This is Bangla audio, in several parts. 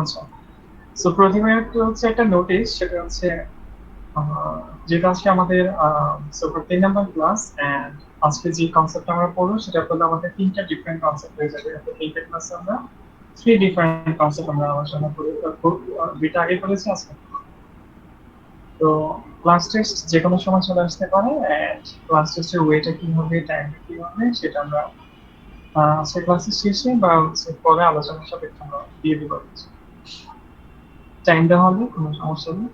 আচ্ছা, সো প্রথমে একটা হচ্ছে একটা নোটিশ, সেটা হচ্ছে যেটা আজকে আমাদের সুপার 3 নাম্বার ক্লাস। এন্ড আজকে যে কনসেপ্ট আমরা পড়বো সেটা হলো আমাদের তিনটা ডিফারেন্ট কনসেপ্ট হয়ে যাবে। তিনটা ক্লাসে আমরা থ্রি ডিফারেন্ট কনসেপ্ট আমরা আলোচনা করি। দুইটা আগে করেছি আজকে। তো ক্লাস টেস্ট যে কোনো সময় চলে আসতে পারে, এন্ড ক্লাস টেস্টের ওয়েটা কি হবে, টাইমটা কি হবে, সেটা আমরা আজকে ক্লাসের শেষে বা হচ্ছে পরে আলোচনার সাপেক্ষে আমরা দিয়ে দিব। টাইমটা হবে কোনো সমস্যা নেই।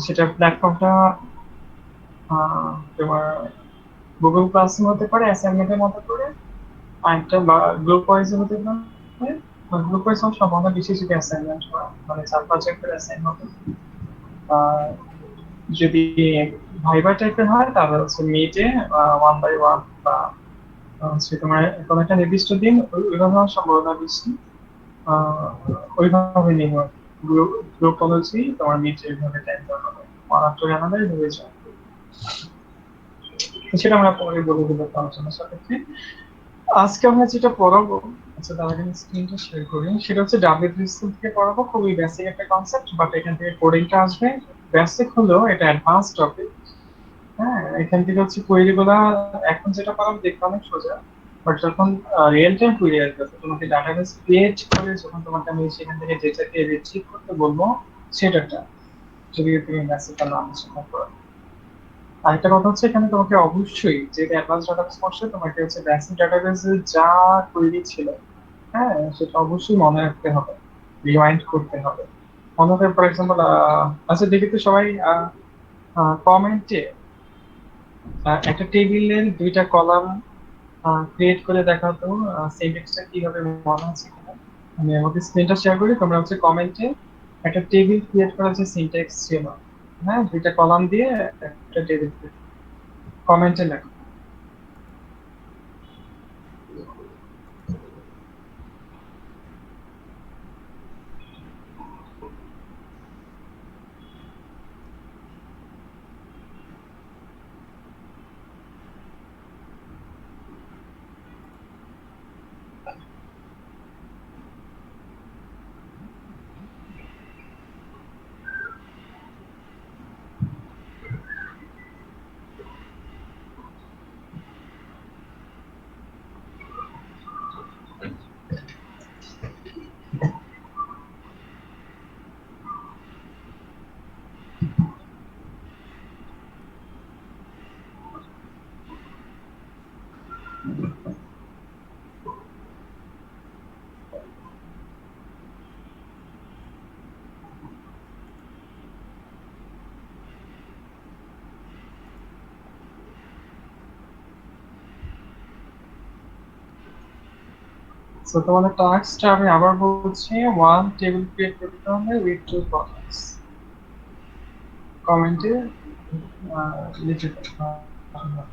সেটার প্ল্যাটফর্মটা তোমার গুগল ক্লাসরুম হতে পারে অ্যাসাইনমেন্টের মতো করে, আরেকটা বা গ্রুপ ওয়াইজ হতে পারে। গ্রুপ ওয়াইজ হওয়ার সম্ভাবনা বেশি যদি অ্যাসাইনমেন্ট হয়, মানে 4-5 করে অ্যাসাইন হবে। আর যদি ভাইবা টাইপের হয় তাহলে হচ্ছে মিটে 1 বাই 1 বা হচ্ছে তোমার কোনো একটা নির্দিষ্ট দিন ওইভাবে হওয়ার সম্ভাবনা বেশি। আহ, ওইভাবে নিয়ে হয় গ্রুপ গ্রুপ অনুযায়ী তোমার মিটে ওইভাবে টাইম দেওয়া হবে। মারাত্মক আলাদা এইভাবে যায়। তো সেটা আমরা পরে বলে দেবো আলোচনার সাপেক্ষে। আজকে আমরা যেটা পড়াবো, আচ্ছা তার আগে স্ক্রিনটা শেয়ার করি, সেটা হচ্ছে ডাব্লিউ3 থেকে পড়াবো। খুবই বেসিক একটা কনসেপ্ট, বাট এখান থেকে কোডিংটা আসবে। বেসিক হলেও এটা অ্যাডভান্স টপিক। হ্যাঁ, এখান থেকে হচ্ছে কোয়েরি গুলা এখন যেটা পারো দেখতে অনেক সোজা, বাট যখন রিয়েল টাইম কোয়েরি আসবে, তোমাকে ডাটাবেস ক্রিয়েট করে যখন তোমাকে আমি সেখান থেকে ডেটাকে রিট্রিভ করতে বলবো, সেটাটা যদি তুমি বেসিকটা না আলোচনা করো। আরেকটা কথা হচ্ছে, এখানে তোমাকে অবশ্যই যে অ্যাডভান্স ডাটাবেস করছে, তোমাকে হচ্ছে বেসিক ডাটাবেসে যা কোয়েরি ছিল, হ্যাঁ সেটা অবশ্যই মনে রাখতে হবে, রিমাইন্ড করতে হবে। মনে করে ফর এক্সাম্পল, আচ্ছা দেখি তো সবাই কমেন্টে একটা টেবিলের দুইটা কলাম ক্রিয়েট করে দেখাও তো, সিনট্যাক্সটা কিভাবে মনে আছে কিনা। আমি আমাকে স্ক্রিনটা শেয়ার করি, তোমরা হচ্ছে কমেন্টে একটা টেবিল ক্রিয়েট করার যে সিনট্যাক্স ছিল, হ্যাঁ দুইটা কলাম দিয়ে একটা টেবিল কমেন্টে লেখো। তো তোমাদের টাস্কটা আমি আবার বলছি, ওয়ান টেবিল ক্রিয়েট করতে হবে উইথ টু কলামস। কমেন্টে লিখে দাও।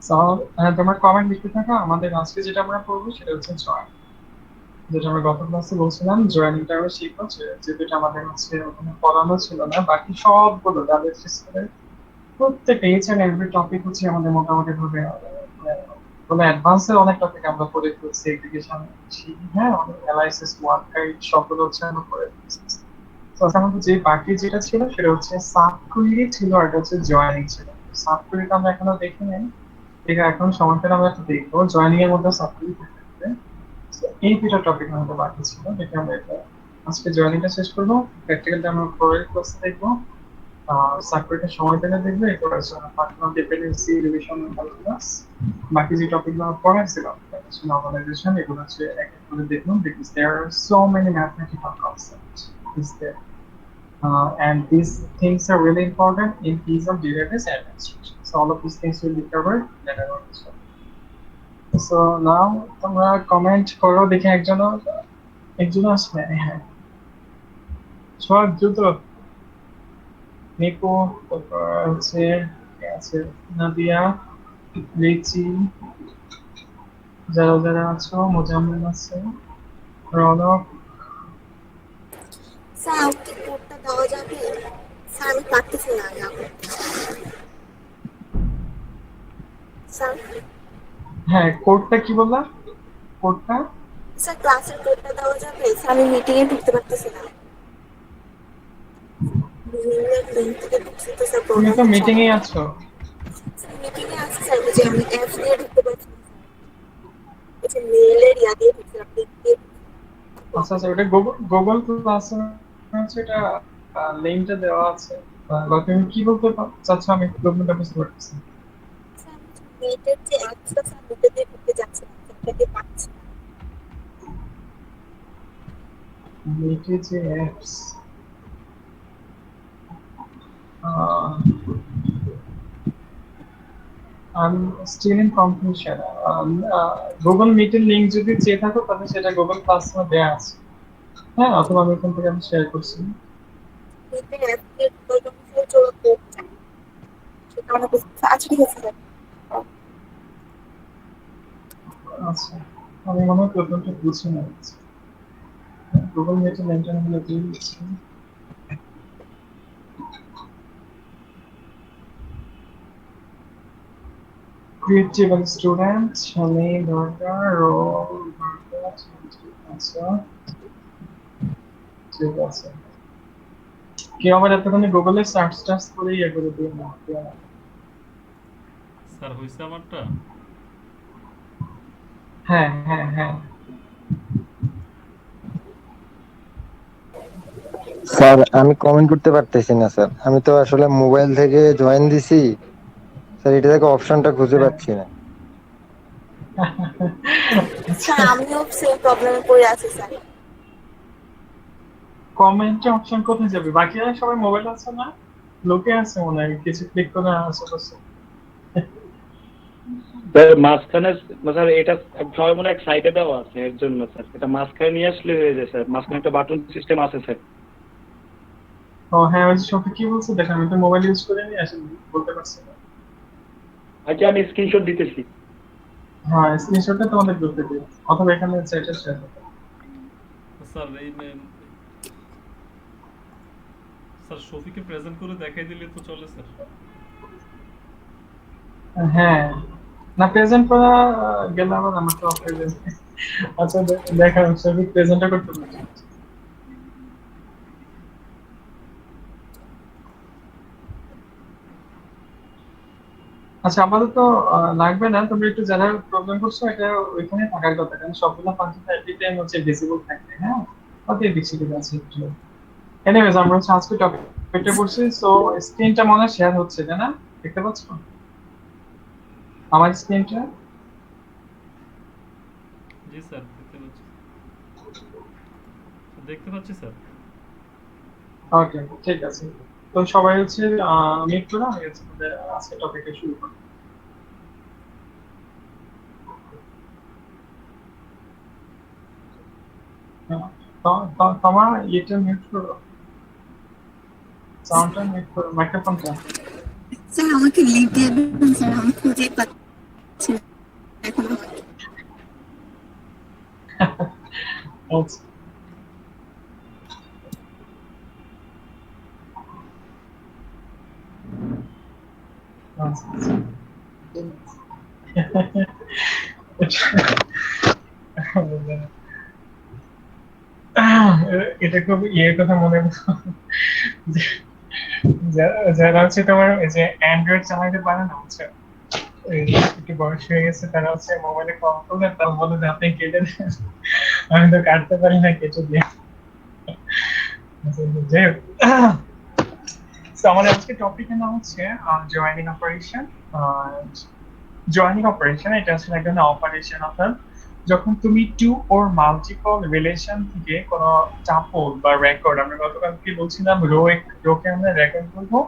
So, তোমার কমেন্ট লিখতে থাকো। আমাদের আজকে যেটা আমরা পড়বো সেটা হচ্ছে জয়েন, যেটা আমরা গত ক্লাসে বলছিলাম জয়েনিংটা আমরা শিখবো। যেটা আমাদের হচ্ছে ওখানে পড়ানো ছিল না, বাকি সবগুলো যাদের স্কুলের প্রত্যেকটা এইচ এন্ড এভরি টপিক হচ্ছে আমাদের মোটামুটি ভাবে মানে অ্যাডভান্সের অনেক টপিক আমরা পড়ে ফেলছি। এগ্রিগেশন, হ্যাঁ অনেক অ্যানালাইসিস, ওয়ার্ক গাইড সবগুলো হচ্ছে আমরা পড়ে ফেলছি। তো আমাদের যে বাকি যেটা ছিল সেটা হচ্ছে সাব কুইরি ছিল, আর এটা হচ্ছে জয়েনিং ছিল। সাব কুইরিটা আমরা এখনো দেখি নাই, এটা এখন সময় পেলে আমরা একটু দেখবো। জয়েনিং এর মধ্যে সাব কুইরি থাকবে। তো এই দুটো টপিক আমাদের বাকি ছিল, যেটা আমরা এটা আজকে জয়েনিংটা শেষ করবো। প্র্যাকটিক্যালটা আমরা পরের ক্লাসে দেখবো। সার্কুলেটের সময় পেলে দেখবে পার্সোনাল ডিপেন্ডেন্সি, রিলেশন ক্যালকুলাস, বাকি যে টপিকগুলো পড়াইছিলাম নর্মালাইজেশন, এগুলো হচ্ছে এক এক করে দেখুন, because there are so many mathematical concept is there, and these things are really important in case of database administration. So all of these things will be covered later on as well. So now তোমরা কমেন্ট করো দেখি একজন আসবে। হ্যাঁ, সব দ্রুত। নিপু, তারপর হচ্ছে কে আছে, নাদিয়া, লিচি, যারা যারা আছো, মোজাম্মেল আছে, রনক। স্যার আমাকে কোডটা দেওয়া যাবে? স্যার আমি পারতেছি না স্যার। হ্যাঁ, কোডটা কি বললা? কোডটা স্যার ক্লাসের কোডটা দেওয়া যাবে? স্যার আমি মিটিং এ ঢুকতে পারতেছি না। লিংক থেকে ঢুকছি তো স্যার তুমি প্রোগ্রাম তো হচ্ছে মিটিং আমার। এ আছো। স্যার মিটিং এ আছি স্যার, যে আমি অ্যাপস দিয়ে ঢুকতে পারছি না স্যার। আচ্ছা মেলের দিয়ে ঢুকছিলাম, লিংক দিয়ে আচ্ছা আচ্ছা, ওটা গুগল ক্লাসরুম হচ্ছে, এটা লিংকটা দেওয়া আছে। বা তুমি কি বলতে চাচ্ছ, আমি প্রবলেমটা বুঝতে পারতেছি। স্যার আমি মিটের যে অ্যাপসটা স্যার মিটে দিয়ে ঢুকতে যাচ্ছি না, সেটাকে পাচ্ছি না। মিটে যে apps, still in confusion. Google মিটের লিংক যদি চেয়ে থাকো তাহলে সেটা গুগল ক্লাসরুমে দেওয়া আছে। হ্যাঁ, অথবা আমি এখান থেকে আমি শেয়ার করছি। মিটের অ্যাপ দিয়ে ঢুকার জন্য স্যার চলে কোড চাই, সেটা অনেক আচ্ছা ঠিক আছে স্যার। আচ্ছা, আমি মনে হয় প্রবলেমটা বুঝে নিয়েছি। গুগল মিটের লিংকটা আমি দিয়ে দিচ্ছি। Create table student, name দরকার, রোল দরকার, আচ্ছা ঠিক আছে। কেউ আবার এতক্ষণে গুগলে সার্চ টার্চ করে ইয়ে করে দিয়ে না। স্যার হইছে আমারটা? হ্যাঁ হ্যাঁ হ্যাঁ, স্যার আমি কমেন্ট করতে পারতেছি না স্যার, আমি তো আসলে মোবাইল থেকে জয়েন দিছি স্যার, এটা থেকে অপশনটা খুঁজে হ্যাঁ। পাচ্ছি না। আচ্ছা, স্যার আমিও সেম প্রবলেমে পড়ে আছি স্যার। কমেন্টে অপশন কোথায় যাবে? বাকিরা সবাই মোবাইল আছে না, লোকে আছে মনে হয়, কিছু ক্লিক করে আশেপাশে। স্যার মাঝখানে, স্যার এটা সবাই মনে এক সাইডে দেওয়া আছে এর জন্য স্যার, এটা মাঝখানে নিয়ে আসলে হয়ে যায় স্যার, মাঝখানে একটা বাটন সিস্টেম আছে স্যার। ও হ্যাঁ, ওই যে সফি কি বলছে দেখেন, আমি তো মোবাইল ইউজ করে নিয়ে আসলে বলতে পারছি না। আচ্ছা আমি স্ক্রিনশট দিতেছি। হ্যাঁ, স্ক্রিনশটটা তোমাদের গ্রুপে দিও, অথবা এখানে চ্যাটে শেয়ার করো। স্যার স্যার শফিকে প্রেজেন্ট করে দেখাই দিলে তো চলে স্যার। হ্যাঁ, না প্রেজেন্ট করা গেলে আবার আমার তো অফ হয়ে যাবে। আচ্ছা দেখা, সবই প্রেজেন্টটা করতে পারছি। আচ্ছা আপাতত লাগবে না, তুমি একটু যারা প্রবলেম করছো এটা ওইখানে থাকার কথা, কারণ সবগুলো ফাংশন এভরি টাইম হচ্ছে ভিজিবল থাকবে। হ্যাঁ, ওকে দেখছি ঠিক আছে একটু। এনিওয়েজ আমরা হচ্ছে আজকে টপিকটা পড়ছি। সো স্ক্রিনটা মনে হয় শেয়ার হচ্ছে, তাই না? দেখতে পাচ্ছ আমার স্ক্রিনটা? জি স্যার দেখতে পাচ্ছি স্যার। ওকে ঠিক আছে, তো সবাই হচ্ছে মিট করে আমি হচ্ছে আমাদের আজকে টপিকটা শুরু করি। তোমার ইয়েটা মিউট করো, সাউন্ডটা মিউট করো, মাইক্রোফোনটা। স্যার আমাকে লিভ দিয়ে দেবেন স্যার, আমি খুঁজেই পাচ্ছি না এখন আমাকে। আচ্ছা আচ্ছা এটা খুব ইয়ের কথা মনে হলো, যারা হচ্ছে তোমার ওই যে অ্যান্ড্রয়েড চালাতে পারে না, বুঝছো, এই যে একটু বয়স হয়ে গেছে, তারা হচ্ছে মোবাইলে কল করলে তারা বলে যে আপনি কেটে দেন, আমি তো কাটতে পারি না, কেটে দিয়ে। যাই হোক, তো আমাদের আজকে টপিকের নাম হচ্ছে জয়েনিং অপারেশন। জয়েনিং অপারেশন এটা আসলে এক ধরনের অপারেশন, অর্থাৎ যখন তুমি টু ওর মাল্টিপল রিলেশন থেকে কোনো টাপল বা রেকর্ড, আমরা গতকাল কি বলছিলাম, রোকে আমরা রেকর্ড বলবো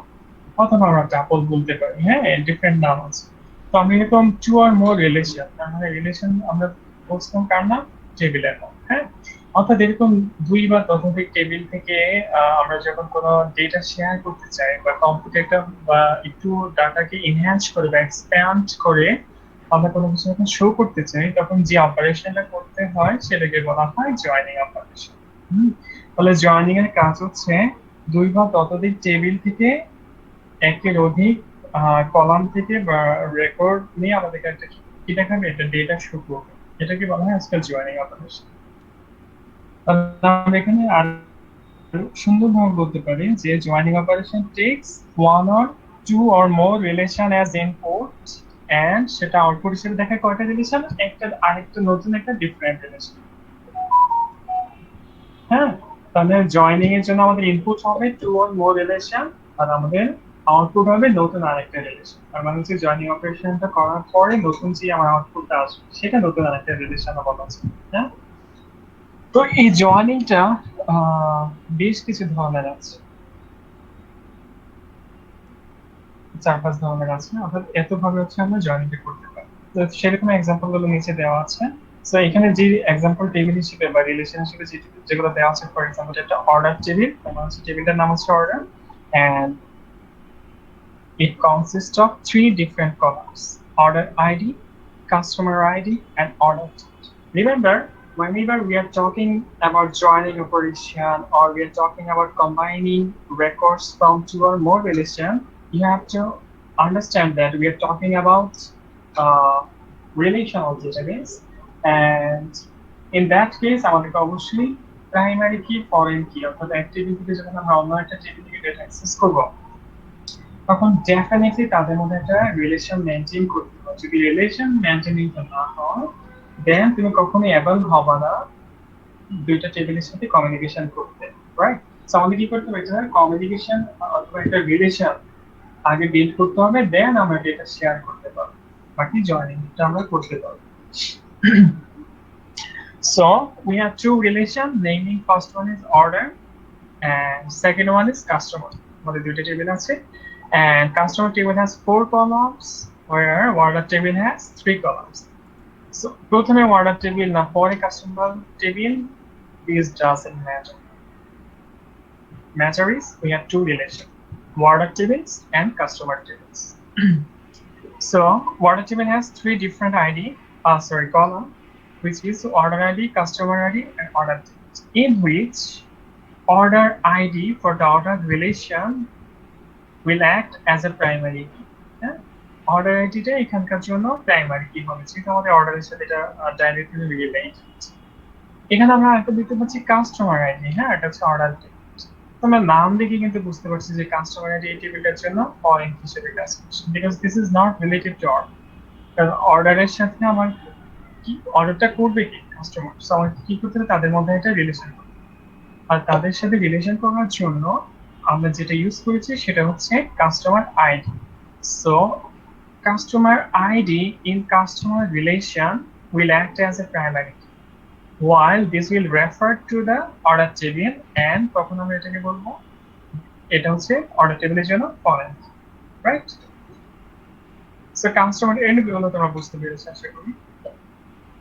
অথবা আমরা টাপল বলতে পারি, হ্যাঁ, ডিফারেন্ট নাম আছে। তো আমি এরকম টু আর মোর রিলেশন, তার মানে রিলেশন আমরা বলছিলাম কার নাম, টেবিলের নাম, হ্যাঁ। অর্থাৎ এরকম দুই বা ততোধিক টেবিল থেকে আমরা যখন কোনো ডেটা শেয়ার করতে চাই বা কম্পিউটারটা বা একটু ডাটাকে এনহ্যান্স করে বা এক্সপ্যান্ড করে আমরা কোনো কিছু যখন শো করতে চাই, তখন যে অপারেশনটা করতে হয় সেটাকে বলা হয় জয়েনিং অপারেশন। তাহলে জয়েনিং এর কাজ হচ্ছে দুই বা ততোধিক টেবিল থেকে একের অধিক কলাম থেকে বা রেকর্ড নিয়ে আমাদেরকে একটা কি দেখাবে, এটা ডেটা শো করবে, এটাকে বলা হয় আজকাল জয়েনিং অপারেশন। আমরা এখানে আর সুন্দরভাবে বলতে পারি যে joining operation takes one or two or more relation as input and সেটা আউটপুট হিসেবে দেখায় কয়টা রিলেশন, একটা আরেকটা নতুন একটা ডিফারেন্ট রিলেশন। হ্যাঁ, তাহলে জয়েনিং এর জন্য আমাদের ইনপুট হবে টু অর মোর রিলেশন, আর আমাদের আউটপুট হবে নতুন আরেকটা রিলেশন। তার মানে হচ্ছে জয়েনিং অপারেশনটা করার পরে নতুন যে আমার আউটপুটটা আসবে সেটা নতুন আরেকটা রিলেশন বলা আছে। হ্যাঁ, তো এই জয়েনিংটা বেশ কিছু ধরনের আছে, 4-5 ধরনের আছে, অর্থাৎ এত ভাবে হচ্ছে আমরা জয়েনিংটা করতে পারি। তো সেরকম এক্সাম্পল গুলো নিচে দেওয়া আছে। তো এখানে যে এক্সাম্পল টেবিল হিসেবে বা রিলেশন হিসেবে যেগুলো দেওয়া আছে, ফর এক্সাম্পল একটা অর্ডার টেবিল, আমার হচ্ছে টেবিলটার নাম হচ্ছে order, and it consists of 3 different columns: order ID, customer ID, and order date. Remember, whenever we are talking about joining operation or we are talking about combining records from two or more relation, you have to understand that we are talking about relational database, and in that case আমাদেরকে অবশ্যই প্রাইমারি কি ফরেন কি, অর্থাৎ এক টেবিল থেকে যখন আমরা অন্য একটা টেবিল থেকে ডেটা অ্যাক্সেস করব তখন ডেফিনেটলি তাদের মধ্যে একটা রিলেশন মেনটেন করতে হবে। যদি রিলেশন মেনটেনিং না হয়, দেন তুমি কখনোই অ্যাবল হবে না দুইটা টেবিলের সাথে কমিউনিকেশন করতে, রাইট? সো আমাদের কি করতে হবে, এটা কমিউনিকেশন অথবা একটা রিলেশন আগে বিল্ড করতে হবে, দেন আমরা ডেটা শেয়ার করতে পারবো, বাকি জয়েনিংটা আমরা করতে পারবো। So we have two relation, naming first one is order and second one is customer. আমাদের দুইটা টেবিল আছে, and customer table has 4 columns where order table has 3 columns. So প্রথমে order table না পরে customer table, this doesn't matter. Matter is we have two relation, order tables and customer tables. So order table has 3 different column, which is order ID, customer ID, and order date, in which order ID for the order relation will act as a primary key. Order আইডিটা এখানকার জন্য প্রাইমারি কি হবে, সেটা আমাদের অর্ডারের সাথে এটা ডাইরেক্টলি রিলেটেড। এখানে আমরা একটা দেখতে পাচ্ছি কাস্টমার আইডি, হ্যাঁ, এটা হচ্ছে অর্ডার টেবিল। তোমরা নাম দেখে কিন্তু বুঝতে পারছি যে কাস্টমার আইডি এই টেবিলটার জন্য ফরেন হিসেবে কাজ করছে, because this is not related to order. কারণ অর্ডারের সাথে আমার কি অর্ডারটা করবে কি কাস্টমার, সো আমার কি করতে হবে, তাদের মধ্যে একটা রিলেশন করতে হবে। আর তাদের সাথে রিলেশন করার জন্য আমরা যেটা ইউজ করেছি সেটা হচ্ছে customer ID. So customer ID in customer relation will act as a primary key, while this will refer to the order table, and কখন আমরা এটাকে বলবো, এটা হচ্ছে অর্ডার টেবিলের জন্য foreign, right? So customer and গুলো তোমরা বুঝতে পেরেছো আশা করি।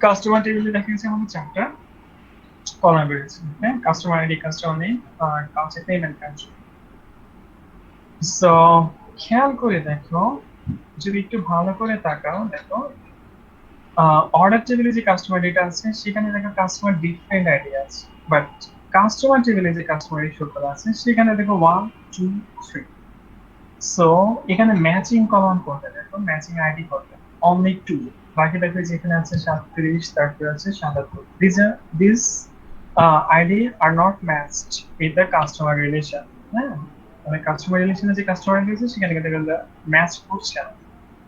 কাস্টমার টেবিলে দেখা যাচ্ছে আমাদের 4টা কলাম রয়েছে, হ্যাঁ, কাস্টমার আইডি, কাস্টমার নেম, আর কাউন্টার পেমেন্ট কান্ট্রি। সো খেয়াল করে দেখো, যদি একটু ভালো করে তাকাও, দেখো অর্ডার টেবিলে যে কাস্টমার ডেটা আছে সেখানে দেখো কাস্টমার ডিফারেন্ট আইডি আছে, বাট কাস্টমার টেবিলে যে কাস্টমার ইস্যু করা আছে সেখানে দেখো 1 2 3। সো এখানে ম্যাচিং কলাম কোনটা, দেখো ম্যাচিং আইডি কোনটা, অনলি 2। বাকি দেখো যেখানে আছে 37, তারপরে আছে 77, this ID are not matched with the customer relation. হ্যাঁ, মানে কাস্টমার রিলেশনে যে কাস্টমার আইডি আছে সেখানে কিন্তু ম্যাচ করছে না,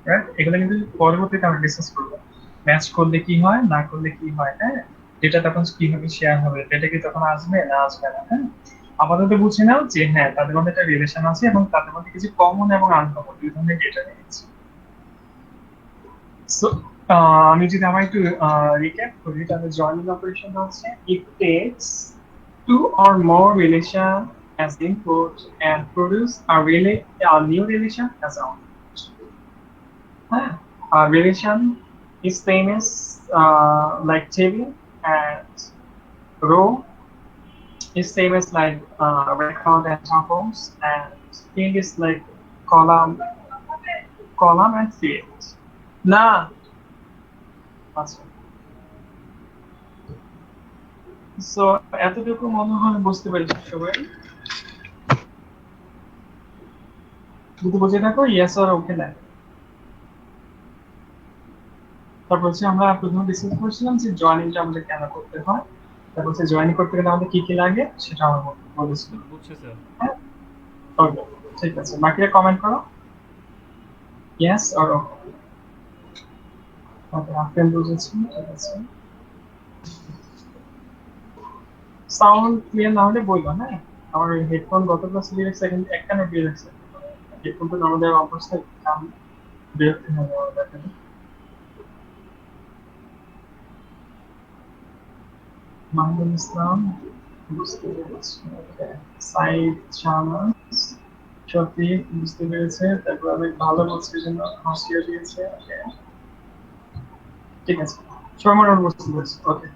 রাইট? এগুলো কিন্তু পরবর্তীতে আমরা ডিসকাস করবো, ম্যাচ করলে কি হয়, না করলে কি হয়, হ্যাঁ, ডেটা তখন কিভাবে শেয়ার হবে, ডেটা কি তখন আসবে না আসবে না, হ্যাঁ। আপাতত বুঝে নাও যে হ্যাঁ তাদের মধ্যে একটা রিলেশন আছে এবং তাদের মধ্যে কিছু কমন এবং আনকমন দুই ধরনের ডেটা নিয়েছি। সো আমি যদি আমার একটু রিক্যাপ করি তাহলে জয়েনিং অপারেশন হচ্ছে ইট tax two or more relation as input and produce a new relation as output. A relation is same as like table and row is same as like record and tables and string is like column and field. না আচ্ছা সো এতটুকু মনে হয় বুঝতে পেরেছি সবাই। যদি বুঝে থাকো ইয়েস আর ওকে দেন। তারপর হচ্ছে আমরা প্রথমে ডিসকাস করেছিলাম যে জয়েনিংটা আমাদের কেন করতে হয়, তারপর হচ্ছে জয়েনিং করতে গেলে আমাদের কি কি লাগে সেটা আমরা বলেছিলাম। বুঝছি স্যার। হ্যাঁ ওকে ঠিক আছে, বাকিরা কমেন্ট করো ইয়েস আর ওকে। ওকে আপনি বুঝেছি, ঠিক আছে। সাউন্ড ক্লিয়ার না হলে বলবো, হ্যাঁ আমার হেডফোন গত ক্লাসে দিয়ে রাখছে এখন একটা না দিয়ে রাখছে, হেডফোনটা আমাদের অবস্থায় কাম বিরক্তি হয়ে যাওয়ার ব্যাপারে। মাহমুদুল ইসলাম বুঝতে পেরেছি, সাইদ শাহনাজ সত্যি বুঝতে পেরেছে, তারপর অনেক ভালো বলছে জন্য হাসিও দিয়েছে। Okay, ঠিক আছে সবাই মোটামুটি বুঝতে পেরেছি। Okay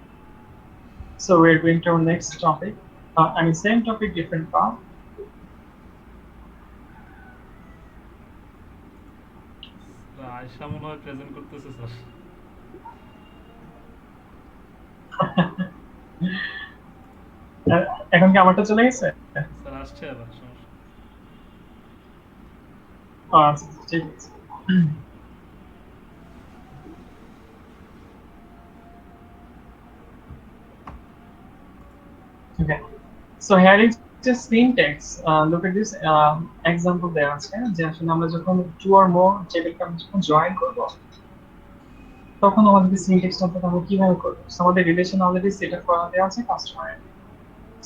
so we are going to our next topic. I mean same topic different part. Ayesha মনে হয় প্রেজেন্ট করতেছে স্যার। এখন কি আমারটা চলে গেছে? স্যার আসছে আবার সমস্যা। আচ্ছা ঠিক আছে। Okay. So here is just syntax. Look at this example দেওয়া আছে যে আসলে আমরা যখন two or more টেবিলকে আমরা যখন জয়েন করব তখন আমাদের সিনট্যাক্সটা আমরা কিভাবে করব। So আমাদের রিলেশন অলরেডি সেট আপ করা দেওয়া আছে কাস্টমারের।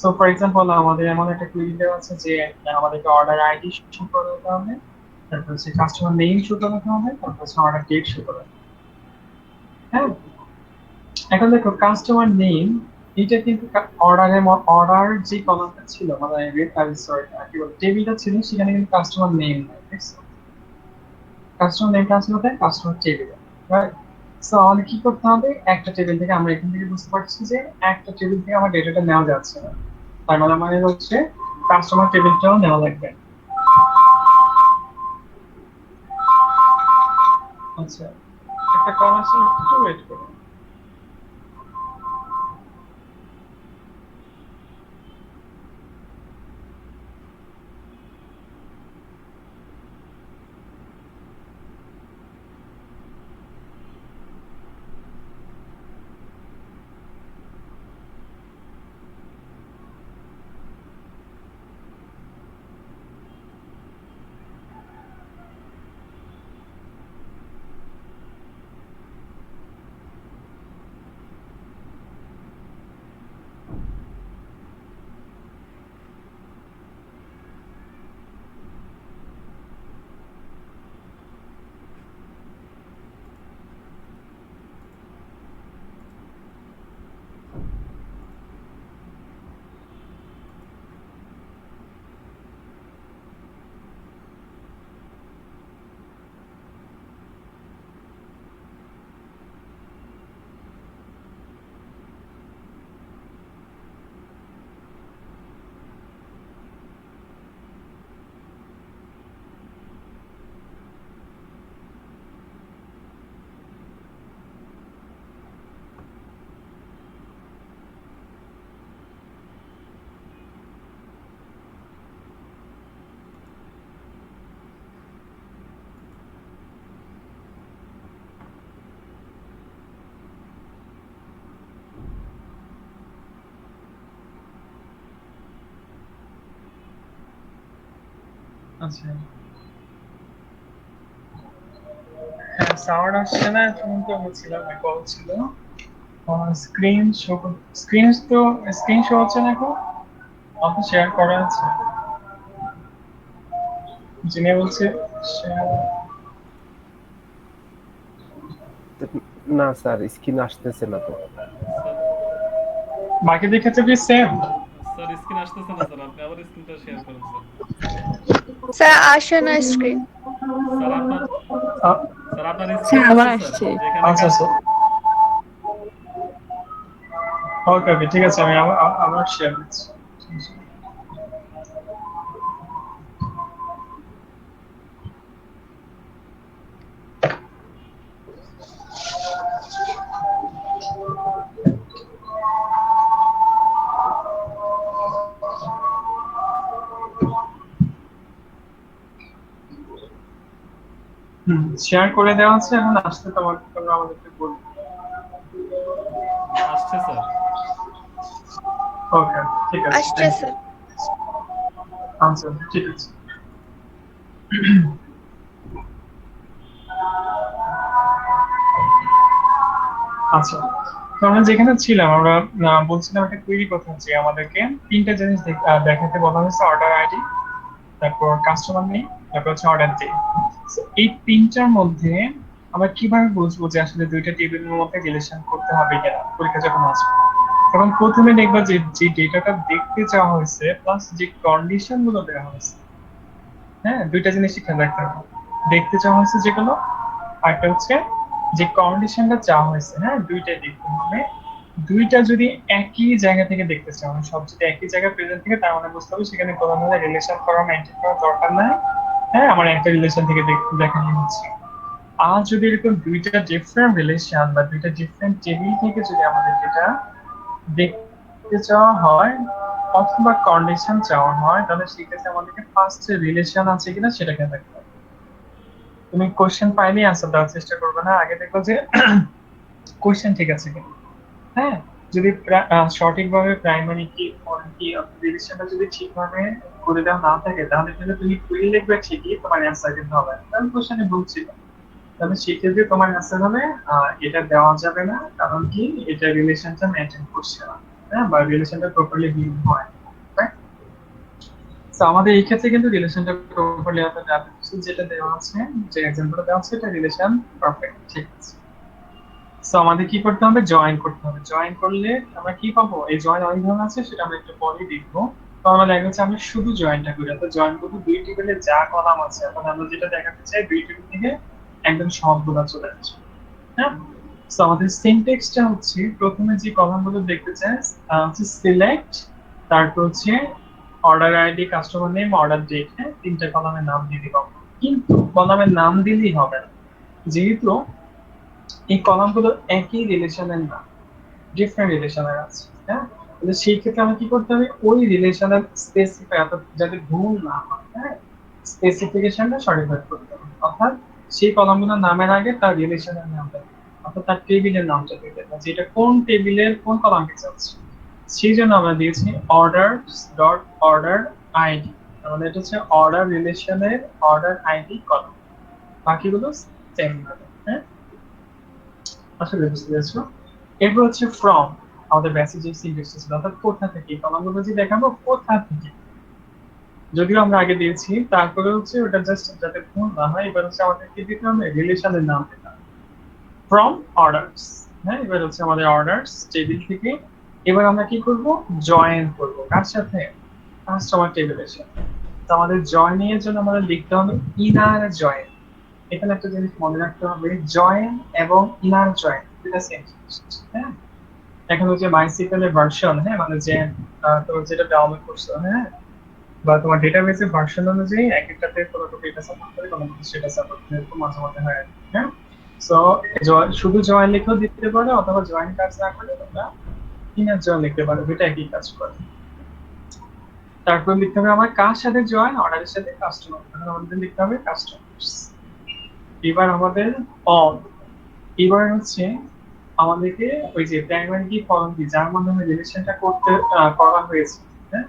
সো ফর এক্সাম্পল আমাদের এমন একটা কুইরি দেওয়া আছে যে আমাদেরকে অর্ডার আইডি শো করতে হবে, তারপর হচ্ছে কাস্টমার নেম শো করতে হবে, তারপর হচ্ছে অর্ডার ডেট শো করতে হবে। হ্যাঁ এখন দেখো কাস্টমার নেম এটা কিন্তু অর্ডার যে কলামটা ছিল মানে সরি কি বলে টেবিলটা ছিল সেখানে কিন্তু কাস্টমার নেম নাই, কাস্টমার নেমটা আসলে কোথায় কাস্টমার টেবিলে, রাইট। সো আমাদের কি করতে হবে একটা টেবিল থেকে আমরা এখান থেকে বুঝতে পারছি যে একটা টেবিল থেকে আমার ডেটাটা নেওয়া যাচ্ছে না, তার মানে হচ্ছে কাস্টমার টেবিলটাও নেওয়া লাগবে। আচ্ছা একটা কল আসছে, একটু ওয়েট করুন। আচ্ছা হ্যাঁ সাউন্ড আসছে না, ফোন তো হচ্ছিল না, কল ছিল। স্ক্রিন শো, স্ক্রিন তো স্ক্রিন শো হচ্ছে না এখন। অত শেয়ার করা আছে, জিনিয়া বলছে শেয়ার। না স্যার, স্ক্রিন আসতেছে না তো। স্যার বাকি দেখাচ্ছে কি সেম? স্যার স্ক্রিন আসতেছে না স্যার, আপনি আবার স্ক্রিনটা শেয়ার করেন স্যার। স্যার আসে না স্ক্রিন। স্যার আপনার স্যার স্ক্রিন আমার আসছে স্যার, আসছে। যেখানে আচ্ছা আচ্ছা, ওকে ওকে, ঠিক আছে, আমি আমার শেয়ার করছি। শেয়ার করে দেওয়া আছে, এখন আসতে তোমরা আমাদেরকে বলবে। আসছে স্যার। ওকে, ঠিক আছে, আসছে থ্যাংক ইউ। স্যার। আচ্ছা, ঠিক আছে। আচ্ছা, তো আমরা যেখানে ছিলাম, আমরা বলছিলাম একটা কুইরি কথা, যে আমাদেরকে তিনটা জিনিস দেখাতে বলা হয়েছে: অর্ডার আইডি, তারপর কাস্টমার নেম, তারপর হচ্ছে অর্ডার ডেট। এই তিনটার মধ্যে আমরা কিভাবে বুঝবো যে আসলে দুইটা টেবিলের মধ্যে রিলেশন করতে হবে কিনা পরীক্ষা যখন আসবে? তখন প্রথমে দেখবা যে যে ডেটাটা দেখতে চাওয়া হয়েছে প্লাস যে কন্ডিশন গুলো দেওয়া হয়েছে, হ্যাঁ, দুইটা জিনিস খেয়াল রাখতে হবে। দেখতে চাওয়া হয়েছে যেগুলো, আরেকটা হচ্ছে যে কন্ডিশনটা চাওয়া হয়েছে, হ্যাঁ, দুইটাই দেখতে হবে। দুইটা যদি একই জায়গা থেকে দেখতে চাও, সব যদি একই জায়গায় প্রেজেন্ট থেকে, তার মানে বুঝতে হবে সেখানে কোনো ধরনের রিলেশন করা, মেনটেন করার দরকার নাই। হ্যাঁ, আমার একটা রিলেশন থেকে দেখানো হচ্ছে। আর যদি এরকম দুইটা ডিফারেন্ট রিলেশন বা দুইটা ডিফারেন্ট টেবিল থেকে যদি আমাদের যেটা দেখতে চাওয়া হয় অথবা কন্ডিশন চাওয়া হয়, তাহলে সেক্ষেত্রে আমাদেরকে ফার্স্ট রিলেশন আছে কিনা সেটা খেয়াল রাখতে হবে। তুমি কোশ্চেন পাইলেই আনসার দেওয়ার চেষ্টা করবে না, আগে দেখো যে কোশ্চেন ঠিক আছে কিনা। হ্যাঁ, যদি সঠিকভাবে প্রাইমারি কি ফরেন কি রিলেশনটা যদি ঠিকভাবে করে দেওয়া না থাকে, তাহলে কিন্তু তুমি কুইরি লিখবে ঠিকই, তোমার অ্যান্সার কিন্তু হবে না, কারণ কোশ্চেনে ভুল ছিল। তাহলে সেক্ষেত্রে তোমার অ্যান্সার হবে এটা দেওয়া যাবে না, কারণ কি এটা রিলেশনটা মেনটেন করছে না, হ্যাঁ, বা রিলেশনটা প্রপারলি বিল্ড হয়। তো আমাদের এই ক্ষেত্রে কিন্তু রিলেশনটা প্রপারলি আমাদের যেটা দেওয়া আছে, যে এক্সাম্পলটা দেওয়া আছে, এটা রিলেশন পারফেক্ট, ঠিক আছে। তো আমাদের কি করতে হবে? জয়েন করতে হবে। জয়েন করলে আমরা কি পাবো? এই জয়েন অনেক ধরনের আছে, সেটা আমরা একটু পরে দেখবো। তো আমরা দেখা যাচ্ছে আমরা শুধু জয়েনটা করি, তো জয়েন করবো দুই টেবিলে যা কলাম আছে, এখন আমরা যেটা দেখাতে চাই দুই টেবিল থেকে একদম সবগুলা চলে আসছে, হ্যাঁ। তো আমাদের সিনট্যাক্সটা হচ্ছে, প্রথমে যে কলামগুলো দেখতে চাই হচ্ছে সিলেক্ট, তারপর হচ্ছে order ID, customer name, order date, হ্যাঁ, তিনটা কলামের নাম দিয়ে দিব। কিন্তু কলামের নাম দিলেই হবে না, যেহেতু এই কলামগুলো একই রিলেশনের না, ডিফারেন্ট রিলেশনের আছে, হ্যাঁ। তাহলে সেই ক্ষেত্রে আমরা কি করতে হবে? ওই রিলেশনের স্পেসিফাই, অর্থাৎ যাতে ভুল না হয়, হ্যাঁ, স্পেসিফিকেশনটা সঠিকভাবে করতে হবে। অর্থাৎ সেই কলামগুলোর নামের আগে তার রিলেশনের নামটা দিতে হবে, অর্থাৎ তার টেবিলের নামটা দিতে হবে, যেটা কোন টেবিলের কোন কলামকে চাচ্ছে। সেই জন্য আমরা দিয়েছি অর্ডার ডট অর্ডার আইডি, আমাদের এটা হচ্ছে অর্ডার রিলেশনের অর্ডার আইডি কলাম, বাকিগুলো সেম ভাবে, হ্যাঁ, আসলে বুঝতে পেরেছো? এরপর হচ্ছে ফ্রম, আমাদের মেসেজের সিনট্যাক্স ছিল, অর্থাৎ কোথা থেকে, কলামগুলো যে দেখাবো কোথা থেকে, যদিও আমরা আগে দিয়েছি, তারপরে হচ্ছে ওটা জাস্ট যাতে ভুল না হয়, এবার হচ্ছে আমাদের কি দিতে হবে? রিলেশনের নাম দিতে হবে, ফ্রম অর্ডারস, হ্যাঁ। এবার হচ্ছে আমাদের অর্ডারস টেবিল থেকে, এবার আমরা কি করব? জয়েন করব, কার সাথে? কাস্টমার টেবিলের সাথে। তো আমাদের জয়েনিং এর জন্য আমাদের লিখতে হবে ইনার জয়েন। এখানে একটা জিনিস মনে রাখতে হবে, জয়েন এবং ইনার জয়েন দুটো সেম জিনিস, হ্যাঁ। এখন হচ্ছে মাইসিকল এর ভার্সন, হ্যাঁ, মানে যে তোমার যেটা ডাউনলোড করছো, হ্যাঁ, বা তোমার ডেটাবেসের ভার্সন অনুযায়ী এক একটাতে কোনো এটা সাপোর্ট করে, কোনো সেটা সাপোর্ট করে, এরকম মাঝে মাঝে হয়, হ্যাঁ। সো শুধু জয়েন লিখেও দিতে পারো, অথবা জয়েন কাজ না করে তোমরা ইনার জয়েন লিখতে পারো, দুটো একই কাজ করে। তারপর লিখতে হবে আমার কার সাথে জয়েন, অর্ডারের সাথে কাস্টমার, তখন আমাদের লিখতে হবে কাস্টমার্স। এবার আমাদের অন, এবার হচ্ছে আমাদেরকে ওই যে প্রাইমারি কি ফর্ম কি যার মাধ্যমে রিলেশনটা করা হয়েছে, হ্যাঁ,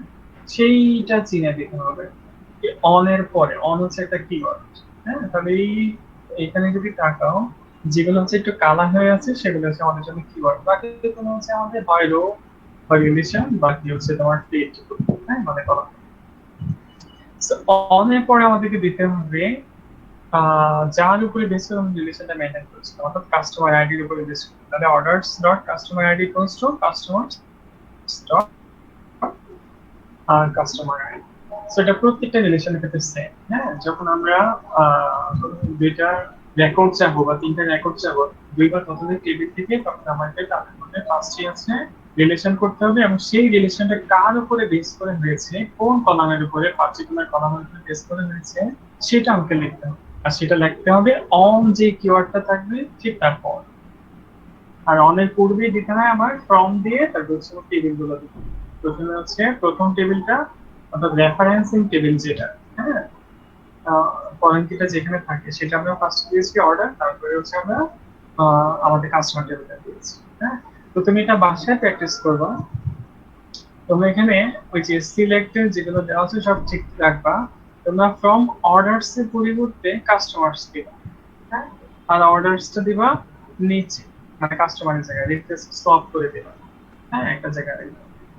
সেইটা চিনে দিতে হবে। অন এর পরে, অন হচ্ছে একটা কিওয়ার্ড, হ্যাঁ। তাহলে এখানে যদি তাকাও, যেগুলো হচ্ছে একটু কালা হয়ে আছে সেগুলো হচ্ছে আমাদের জন্য কিওয়ার্ড, বাকি কোনো হচ্ছে আমাদের হয় রো বা রিলেশন, বাকি হচ্ছে তোমার টেট, হ্যাঁ মানে কলাম। অনের পরে আমাদেরকে দিতে হবে যার উপরে বেস করে আমি রিলেশনটা মেনটেন করছি, অর্থাৎ কাস্টমার আইডির উপরে বেস করে। তাহলে orders dot customer ID equals to customer dot customer ID. So এটা প্রত্যেকটা রিলেশনের ক্ষেত্রে সেম। হ্যাঁ, যখন আমরা দুইটা রেকর্ড চাবো বা তিনটা রেকর্ড চাবো দুইবার ততদিন টেবিল থেকে, তখন আমাদের তাদের মধ্যে ফার্স্টই আছে রিলেশন করতে হবে, এবং সেই রিলেশনটা কার উপরে বেস করে হয়েছে, কোন কলামের উপরে, পার্টিকুলার কলামের উপরে বেস করে হয়েছে, সেটা আমাকে লিখতে হবে। আর সেটা লিখতে হবে অন যে কিওয়ার্ডটা থাকবে ঠিক তারপর। আর অনের পূর্বেই দিতে হয় আমার ফ্রম দিয়ে, তারপর হচ্ছে টেবিল গুলো দিতে হবে। প্রথমে হচ্ছে প্রথম টেবিলটা, অর্থাৎ রেফারেন্সিং টেবিল যেটা, হ্যাঁ পয়েন্টটা যেখানে থাকে সেটা আমরা ফার্স্ট দিয়েছি অর্ডার, তারপরে হচ্ছে আমরা আমাদের কাস্টমার টেবিলটা দিয়েছি। হ্যাঁ, তো তুমি এটা বাসায় প্র্যাকটিস করবা। তোমরা এখানে ওই যে সিলেক্টেড যেগুলো দেওয়া আছে সব ঠিক রাখবা। তোমরা ফ্রম অর্ডারস এর পরিবর্তে কাস্টমার্স দিবা, হ্যাঁ, আর অর্ডারসটা দিবা নিচে, মানে কাস্টমারের জায়গায় রিপ্লেস স্টপ করে দিবা। হ্যাঁ, একটা জায়গায়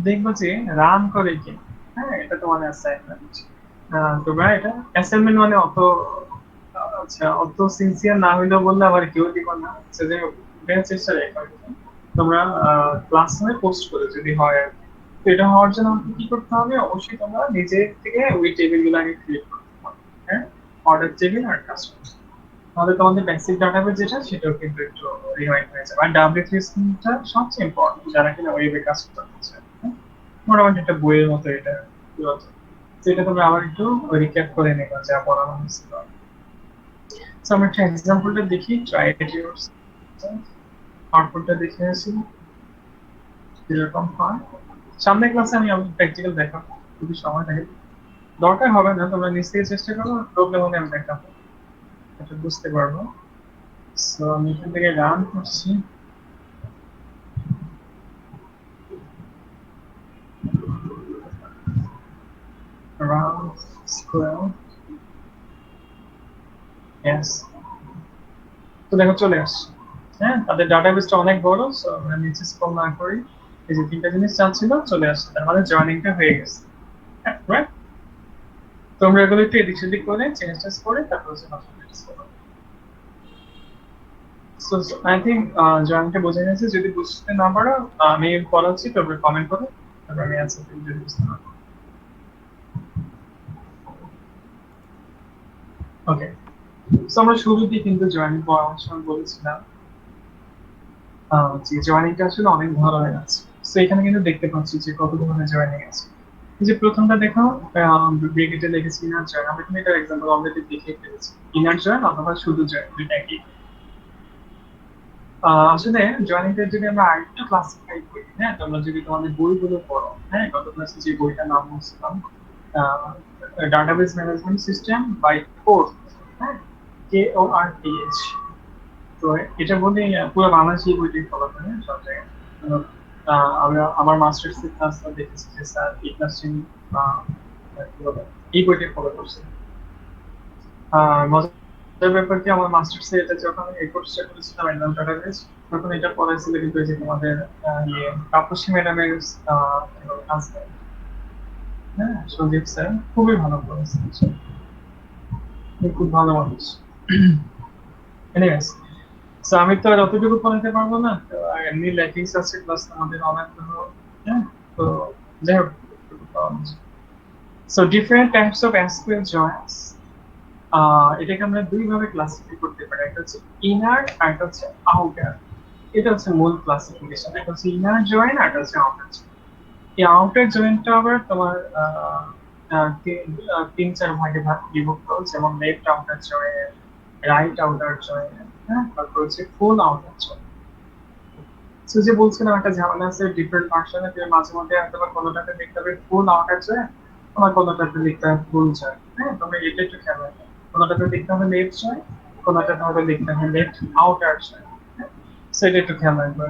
দেখবো যে রান করে কি। হ্যাঁ, এটা তোমাদের অ্যাসাইনমেন্ট। তোমরা এটা অ্যাসাইনমেন্ট মানে অত আচ্ছা অত সিনসিয়ার না হইলেও বললে আবার কেউ দিব না, যে চেষ্টা রেখো। তোমরা ক্লাসরুমে পোস্ট করে যদি হয় আর কি। তো এটা হওয়ার জন্য আমাকে কি করতে হবে, অবশ্যই তোমরা নিজে থেকে ওই টেবিলগুলো আগে ক্রিয়েট করতে হবে। হ্যাঁ, অর্ডার টেবিল আর কাস্টমার, তাহলে তোমাদের বেসিক ডাটাবেস যেটা সেটাও কিন্তু একটু রিমাইন্ড হয়ে যাবে। আর W3 স্কিমটা সবচেয়ে ইম্পর্টেন্ট যারা কিনা ওয়েবে কাজ করতেছে। মোটামুটি একটা বইয়ের মতো এটা, তো এটা তোমরা আবার একটু রিক্যাপ করে নেবা যা পড়ানো হয়েছিল। সো আমরা একটা এক্সাম্পলটা দেখি, ট্রাই ইট ইয়োরসেলফ। আউটপুটটা দেখে আসি এরকম হয়। সামনের ক্লাসে আমি প্র্যাকটিক্যাল দেখাবো, যদি সময় থাকে। দরকার হবে না, তোমরা নিজ থেকে চেষ্টা করো, প্রবলেম হলে আমি দেখাবো, এটা বুঝতে পারবো। সো আমি এখান থেকে রান করছি। Round square. Yes. তো দেখো চলে আসছে। হ্যাঁ, তাদের ডাটাবেসটা অনেক বড়, সো আমরা নিচে স্ক্রল না করি, এই যে তিনটা জিনিস চাচ্ছিল চলে আসছে, তার মানে জয়েনিংটা হয়ে গেছে। রাইট, তোমরা এগুলো একটু এদিক সেদিক করে চেঞ্জ করে তারপর হচ্ছে কনসেন্ট্রেট করো। সো আই থিংক জয়েনিংটা বোঝা গেছে। যদি বুঝতে না পারো আমি পড়াচ্ছি, তোমরা কমেন্ট করো, তারপর আমি অ্যান্সার দিই যদি বুঝতে না পারো। ওকে, সো আমরা শুরুতেই কিন্তু জয়েনিং পরামর্শ বলেছিলাম যে জয়েনিংটা আসলে অনেক ধরনের আছে। সো এখানে কিন্তু দেখতে পাচ্ছি যে কত ধরনের জয়েনিং আছে। এই যে প্রথমটা দেখো, ব্রেকেটে লিখেছি ইনার জয়েন। আমরা কিন্তু এটার এক্সাম্পল অলরেডি দেখে ফেলেছি। ইনার জয়েন অথবা শুধু জয়েন, দুইটা একই। আসলে জয়েনিংটা যদি আমরা আরেকটু ক্লাসিফাই করি, হ্যাঁ, তোমরা যদি তোমাদের বইগুলো পড়ো, হ্যাঁ, গত ক্লাসে যে বইটার নাম বলছিলাম database management system by Korth, হ্যাঁ, KORTH। তো এটা বলে পুরো বাংলাদেশি বইটি ফলো করে সব জায়গায়। আমরা আমার মাস্টার্স ক্লাস দেখেছি যে স্যার এই ক্লাসটি এই বইটি ফলো করছে। মজার ব্যাপার কি, আমার মাস্টার্সে এটা যখন এই কোর্সটা করেছিলাম অ্যাডভান্স ডাটাবেস, তখন এটা পড়াইছিল কিন্তু এই যে তোমাদের কাপুসি ম্যাডামের হাজবেন্ড, হ্যাঁ, সঞ্জীব স্যার খুবই ভালো পড়াইছেন, খুব ভালো মানুষ। এনিওয়েজ, সো আমি তো আর অতটুকু পড়াতে পারবো না, তো এমনি ল্যাকিংস আছে প্লাস আমাদের অনেকগুলো, হ্যাঁ, তো যাই হোক। So different types of SQL joins, এটাকে আমরা দুই ভাবে ক্লাসিফাই করতে পারি, একটা হচ্ছে ইনার আর একটা হচ্ছে আউটার। এটা হচ্ছে মূল ক্লাসিফিকেশন, একটা হচ্ছে ইনার জয়েন আর একটা হচ্ছে আউটার জয়েন। এই আউটার জয়েনটা আবার তোমার তিন চার ভাগে বিভক্ত, যেমন left outer join, right outer join, হ্যাঁ, তারপর হচ্ছে ফুল আউটার জয়েন। সো যে বলছিলাম একটা ঝামেলা আছে ডিফারেন্ট ভার্সনে, তুমি মাঝে মধ্যে অথবা কোনোটাতে লিখতে হবে ফুল আউটার জয়েন, তোমার কোনোটাতে লিখতে হবে ফুল জয়েন। হ্যাঁ, তুমি এটা একটু খেয়াল রাখবে, কোনোটাতে লিখতে হবে লেফট জয়েন, কোনোটাতে হবে লিখতে হবে লেফট আউটার জয়েন। সেটা একটু খেয়াল রাখবে।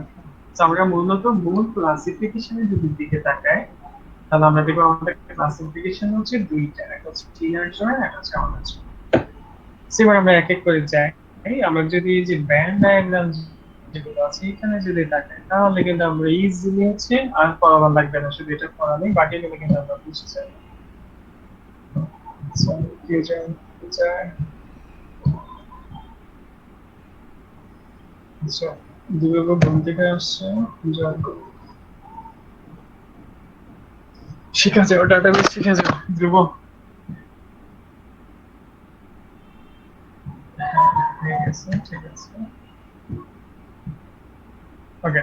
আমরা মূলত মূল ক্লাসিফিকেশনের যদি দিকে তাকাই, তাহলে আমরা দেখবো আমাদের ক্লাসিফিকেশন হচ্ছে দুইটা, একটা হচ্ছে ইনার জয়েন, একটা হচ্ছে আউটার জয়েন। এবার আমরা এক এক করে যাই। আমরা যদি এই যে ব্যান্ড ডায়াগ্রাম যেগুলো আছে এখানে যদি তাকাই তাহলে কিন্তু আমরা ইজিলি হচ্ছে আর পড়াবার লাগবে না, শুধু এটা পড়ালেই বাকিগুলো কিন্তু আমরা বুঝে যাই। So, future. আচ্ছা, দুর্গ ঘুম থেকে আসছে, জয় গুরু। শিখে যাও, ডাটাবেস শিখে যাও ধ্রুব। ঠিক আছে, ঠিক আছে। ওকে,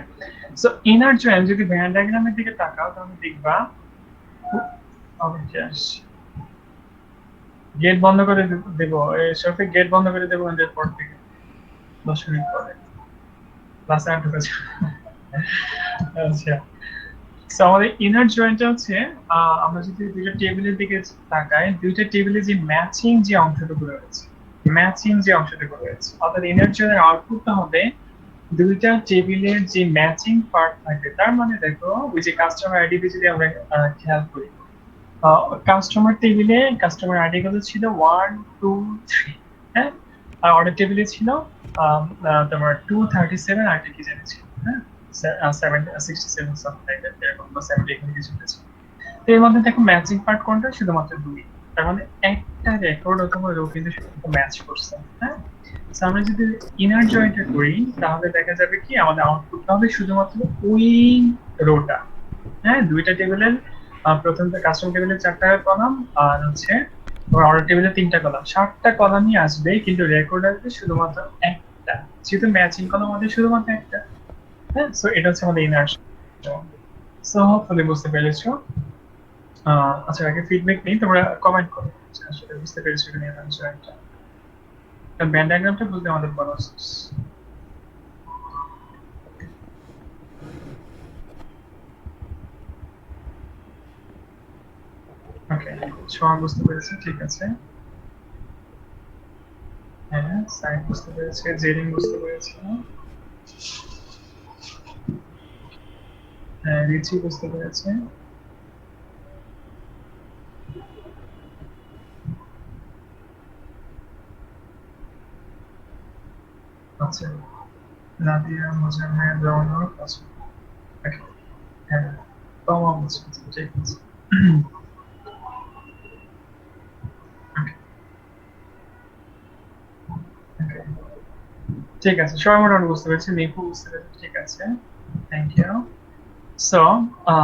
সো ইনার জয়েন যদি ভ্যান ডায়াগ্রামের দিকে তাকাও তাহলে দেখবা গেট বন্ধ করে দেবো, শফিক গেট বন্ধ করে দেবো পর থেকে 10 মিনিট পরে ক্লাসে আর ঢুকেছে। আচ্ছা, সো আমাদের ইনার জয়েন্টটা হচ্ছে আমরা যদি দুইটা টেবিলের দিকে তাকাই, দুইটা টেবিলে যে ম্যাচিং যে অংশটুকু রয়েছে, অর্থাৎ ইনার জয়েন্টের আউটপুটটা হবে দুইটা টেবিলের যে ম্যাচিং পার্ট থাকবে। তার মানে দেখো ওই যে কাস্টমার আইডি যদি আমরা খেয়াল করি, কাস্টমার টেবিলে কাস্টমার আইডি গুলো ছিল 1 2 3, হ্যাঁ, আর অর্ডার টেবিলে ছিল তোমার 237 আর কি জানি ছিল, হ্যাঁ 67 সামথিং লাইক দ্যাট, এরকম বা 70 এখানে কিছু ছিল। তো এর মধ্যে দেখো ম্যাচিং পার্ট কোনটা, শুধুমাত্র 2। তার মানে একটা রেকর্ড অথবা রো কিন্তু শুধু ম্যাচ করছে, হ্যাঁ। সো আমরা যদি ইনার জয়েন্টটা করি তাহলে দেখা যাবে কি আমাদের আউটপুটটা হবে শুধুমাত্র ওই রোটা, হ্যাঁ। দুইটা টেবিলের প্রথমটা কাস্টমার টেবিলের 4টা কলাম আর হচ্ছে অর্ডার টেবিলের 3টা কলাম, 7টা কলামই আসবে, কিন্তু রেকর্ড আসবে শুধুমাত্র একটা, যেহেতু ম্যাচিং কলাম আমাদের শুধুমাত্র একটা, হ্যাঁ। সো এটা হচ্ছে আমাদের ইনার। সো হোপফুলি বুঝতে পেরেছো। আচ্ছা, আগে ফিডব্যাক নেই, তোমরা কমেন্ট করো আসলে বুঝতে পেরেছো কিনা ইনার জয়েন্টটা। ব্যান্ড ডায়াগ্রামটা বুঝতে আমাদের প্রসেস। ওকে, সবাই বুঝতে পেরেছে, ঠিক আছে। হ্যাঁ, সাইড বুঝতে পেরেছে, জেরিং বুঝতে পেরেছে, হ্যাঁ রিচি বুঝতে পেরেছে। আচ্ছা, নাদিয়া মোজাম্মেদ রওনক, আচ্ছা ওকে, হ্যাঁ তমা বুঝতে পেরেছে, ঠিক আছে। ঠিক আছে, সবাই মোটামুটি বুঝতে পেরেছি, নিপু বুঝতে পেরেছি, ঠিক আছে, থ্যাংক ইউ। সো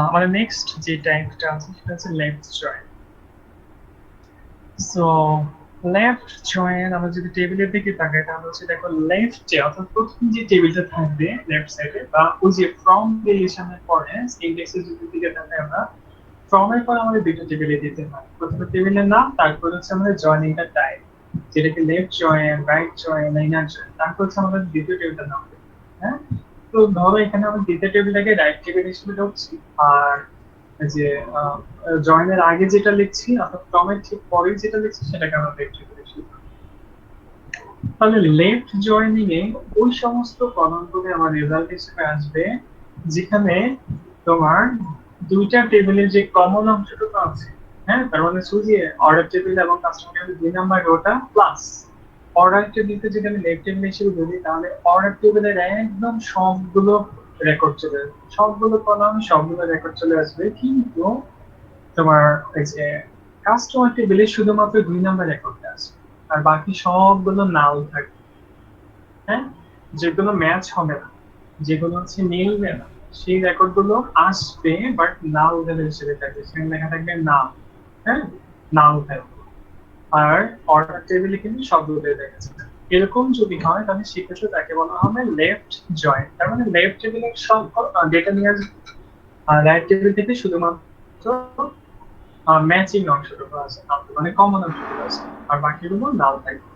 আমাদের নেক্সট যে টাইপটা আছে সেটা হচ্ছে left join. So left join আমরা যদি টেবিলের দিকে তাকাই তাহলে হচ্ছে দেখো লেফটে, অর্থাৎ প্রথম যে টেবিলটা থাকবে লেফট সাইডে বা ওই যে ফ্রম রিলেশনের পরে ইন্ডেক্সের যদি দিকে তাকাই আমরা, ফ্রমের পর আমাদের দুটো টেবিলে দিতে হয়, প্রথমে টেবিলের নাম, তারপর হচ্ছে আমাদের জয়েনিংটা টাইপ, যেটাকে left join, right join, inner join, তারপর হচ্ছে আমাদের দ্বিতীয় টেবিলটার নাম, হ্যাঁ। তো ধরো এখানে আমরা দ্বিতীয় টেবিলটাকে রাইট টেবিল হিসেবে ঢুকছি, আর যে জয়েনের আগে যেটা লিখছি অর্থাৎ ফ্রমের ঠিক পরে যেটা লিখছি সেটাকে আমরা লেফট টেবিল হিসেবে। তাহলে লেফট জয়েনিং এ ওই সমস্ত কলামগুলো আমার রেজাল্ট হিসেবে আসবে যেখানে তোমার দুইটা টেবিলের যে কমন অংশটুকু আছে, হ্যাঁ, তার মানে শুধু অর্ডার টেবিল এবং কাস্টমার টেবিল 2 নাম্বার রোটা প্লাস অর্ডার টেবিলকে যদি আমি লেফট টেবিল হিসেবে ধরি তাহলে অর্ডার টেবিলের একদম সবগুলো রেকর্ড চলে আসবে, সবগুলো কলাম সবগুলো রেকর্ড চলে আসবে, কিন্তু তোমার এই যে কাস্টমার টেবিলে শুধুমাত্র 2 নাম্বার রেকর্ডটা আছে আর বাকি সবগুলো নাল থাকবে, হ্যাঁ। যেগুলো ম্যাচ হবে না, যেগুলো হচ্ছে মিলবে না, সেই রেকর্ড গুলো আসবে বাট নাল হিসেবে থাকবে, সেখানে লেখা থাকবে নাম, হ্যাঁ, নাল থাকবে। আর অর্ডার টেবিলে কিন্তু সবগুলো দেখা যাচ্ছে। এরকম যদি হয় তাহলে সেক্ষেত্রে তাকে বলা হবে লেফট জয়েন। তার মানে লেফট টেবিলের সব ডেটা নিয়ে আসবে আর রাইট টেবিল থেকে শুধুমাত্র ম্যাচিং অংশটুকু আছে, মানে কমন অংশটুকু আছে, আর বাকিগুলো নাল থাকবে।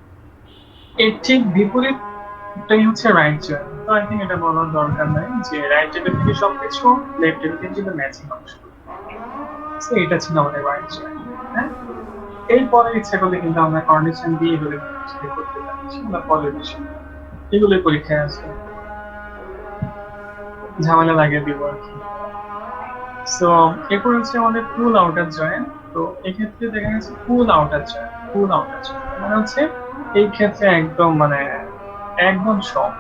এর ঠিক বিপরীতটাই হচ্ছে রাইট জয়েন। তো আই থিঙ্ক এটা বলার দরকার নাই যে রাইট টেবিল থেকে সবকিছু, লেফট টেবিল থেকে শুধু ম্যাচিং অংশটুকু। তো এটা ছিল আমাদের রাইট জয়েন, হ্যাঁ। এরপরে ইচ্ছা করলে কিন্তু আমরা কন্ডিশন দিয়ে এগুলো করতে পারি, সেগুলো পরের বিষয়, এগুলো পরীক্ষায় আসবে, ঝামেলা লাগিয়ে দিব আর কি। সো এরপর হচ্ছে আমাদের ফুল আউটার জয়েন। তো এক্ষেত্রে দেখা গেছে ফুল আউটার জয়েন, মানে হচ্ছে এই ক্ষেত্রে একদম মানে একদম সব,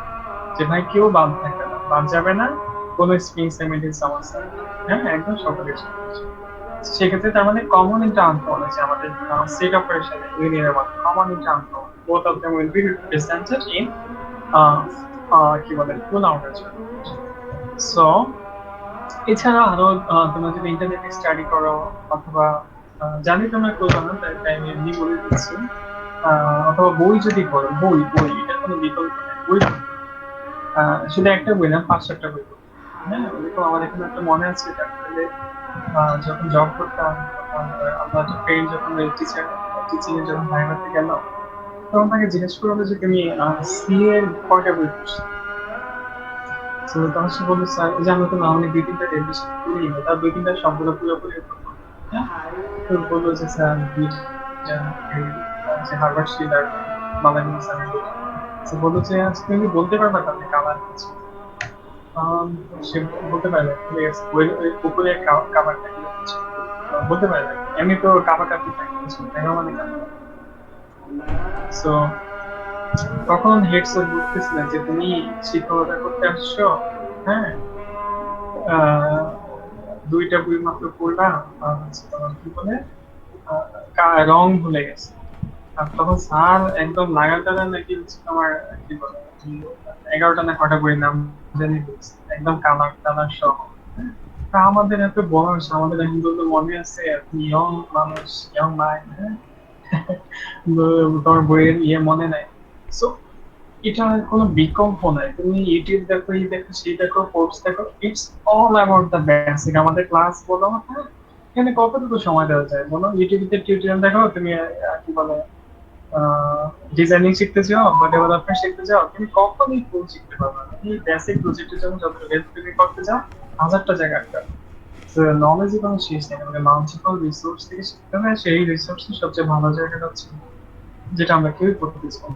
যে ভাই কেউ বাদ থাকবে না, বাদ যাবে না, কোনো স্প্রিং সেমেন্টের সমস্যা নেই। হ্যাঁ, একদম সকলের জন্য। সেক্ষেত্রে তার মানে কমন ইনটা আনকমন আছে আমাদের সেট অপারেশনে ইউনিয়নের মধ্যে কমন ইনটা uncommon, both of them will be represented in কি বলে ফুল আউটার জন্য। সো এছাড়া আরো তোমরা যদি ইন্টারনেটে স্টাডি করো অথবা জানি তোমরা করো না, তাই আমি এমনি বলে দিচ্ছি, অথবা বই যদি পড়ো, বই বই এটা কোনো বিকল্প নেই, বই পড়তে হবে। শুধু একটা বই না, 5-7টা বই পড়তে হবে। হ্যাঁ, এরকম আমার এখানে একটা মনে আছে, তারপরে যখন জব করতাম তখন আমরা একটা ফ্রেন্ড যখন টিচিং এর যখন ভাইভাতে গেল, তখন তাকে জিজ্ঞেস করলো যে তুমি সি এর কয়টা বই পড়ছো। তো তখন সে বললো স্যার যে আমি তো অনেক 2-3টা রেভিশন করি, তার 2-3টা শব্দটা পুরোপুরি পড়বো। হ্যাঁ, তো বললো যে স্যার যে হার্ভার্ড শিলার বাংলা স্যার বললো যে আজকে তুমি বলতে পারবা তাহলে কালার কিছু। সে বলতে পারবে পুকুরের কাবারটা বলতে পারবে, এমনি তো কাবা কাপি থাকে কিছু মানে সো তখন হেড স্যার বলতেছিলেন যে তুমি শিক্ষকতা করতে আসছো, হ্যাঁ, 2টা বই মাত্র পড়লাম, তোমার কি বলে রং ভুলে গেছে। আর তখন স্যার একদম লাগাতার নাকি হচ্ছে তোমার কি বলে 11টা না কটা বই নাম জানি বলছে, একদম কালার কালার সহ। তা আমাদের এত বয়স, আমাদের এখন তো মনে আছে ইয়ং মানুষ, ইয়ং মাইন্ড, হ্যাঁ, তোমার বইয়ের মনে নাই। সো এটা কোনো বিকল্প নাই, তুমি ইউটিউব দেখো, এই দেখো, সেই দেখো, কোর্স দেখো, it's all about the basic. আমাদের ক্লাস বলো, হ্যাঁ, এখানে কতটুকু সময় দেওয়া যায় বলো? ইউটিউবে টিউটোরিয়াল দেখো, তুমি কি বলে ডিজাইনিং শিখতে চাও বা ডেভেলপমেন্ট শিখতে চাও, তুমি কখনোই ফুল শিখতে পারবে না। এই বেসিক প্রজেক্টের জন্য যত হেল্প তুমি করতে চাও, 1000টা জায়গা একটা নলেজই কোনো শেষ নেই। আমাকে মাল্টিপল রিসোর্স থেকে শিখতে হবে, সেই রিসোর্সের সবচেয়ে ভালো জায়গাটা হচ্ছে যেটা আমরা কেউই করতে চাই।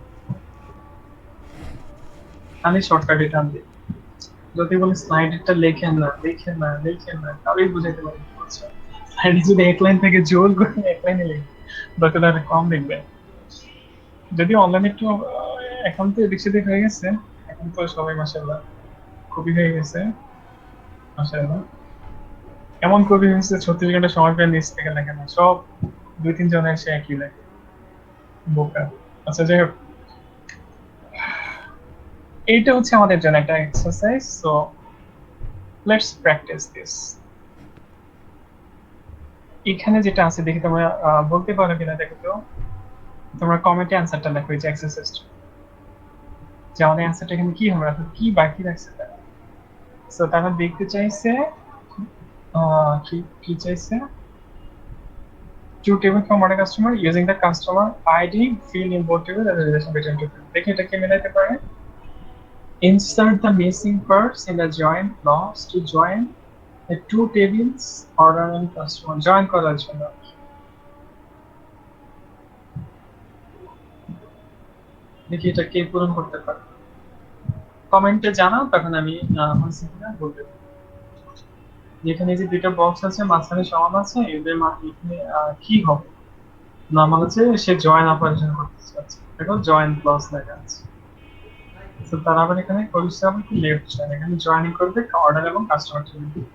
আমি শর্টকাটে টান দিই, যদি বলি স্লাইডেরটা লেখেন না, লেখেন না, লেখেন না, তাহলেই বুঝাইতে পারি স্লাইডে যদি এক লাইন থেকে জোর করে এক লাইনে লিখবে, দরকার কম লিখবে। যদি অনলাইনে একটু এখন তো এদিক সেদিক হয়ে গেছে, এখন তো সবাই মাশাআল্লাহ কবি হয়ে গেছে, মাশাআল্লাহ এমন কবি হয়েছে 36 ঘন্টা সময় পেয়ে নিচ থেকে লেখে না, সব 2-3 জন এসে একই লেখে, বোকা। আচ্ছা, যাই হোক, এইটা হচ্ছে আমাদের জন্য একটা exercise. So let's practice this. এখানে যেটা আছে দেখি তোমরা বলতে পারো কিনা, দেখো তো তোমরা কমেন্টে অ্যান্সারটা লেখো, এই যে এক্সারসাইজটা, যে আমাদের অ্যান্সারটা এখানে কি হবে, কি বাকি রাখছে তারা। সো তারা দেখতে চাইছে কি কি চাইছে, two table from order customer using the customer ID field in both tables as a relation between two fields. দেখি এটা কি মিলাইতে পারে। Insert the missing parts in the join clause to join the two tables order and customer. Join করার জন্য দেখি এটা কে পূরণ করতে পারে, কমেন্টে জানাও, তখন আমি বলতে পারি। এখানে যে দুটো বক্স আছে, মাঝখানে সমান আছে, এদের এখানে কি হবে, নরমাল হচ্ছে সে জয়েন অপারেশন করতে চাচ্ছে, দেখো জয়েন ক্লজ লেখা আছে। তো তার আবার এখানে করছে আবার কি লেফট জয়েন, এখানে জয়েনিং করবে অর্ডার এবং কাস্টমার টেবিল।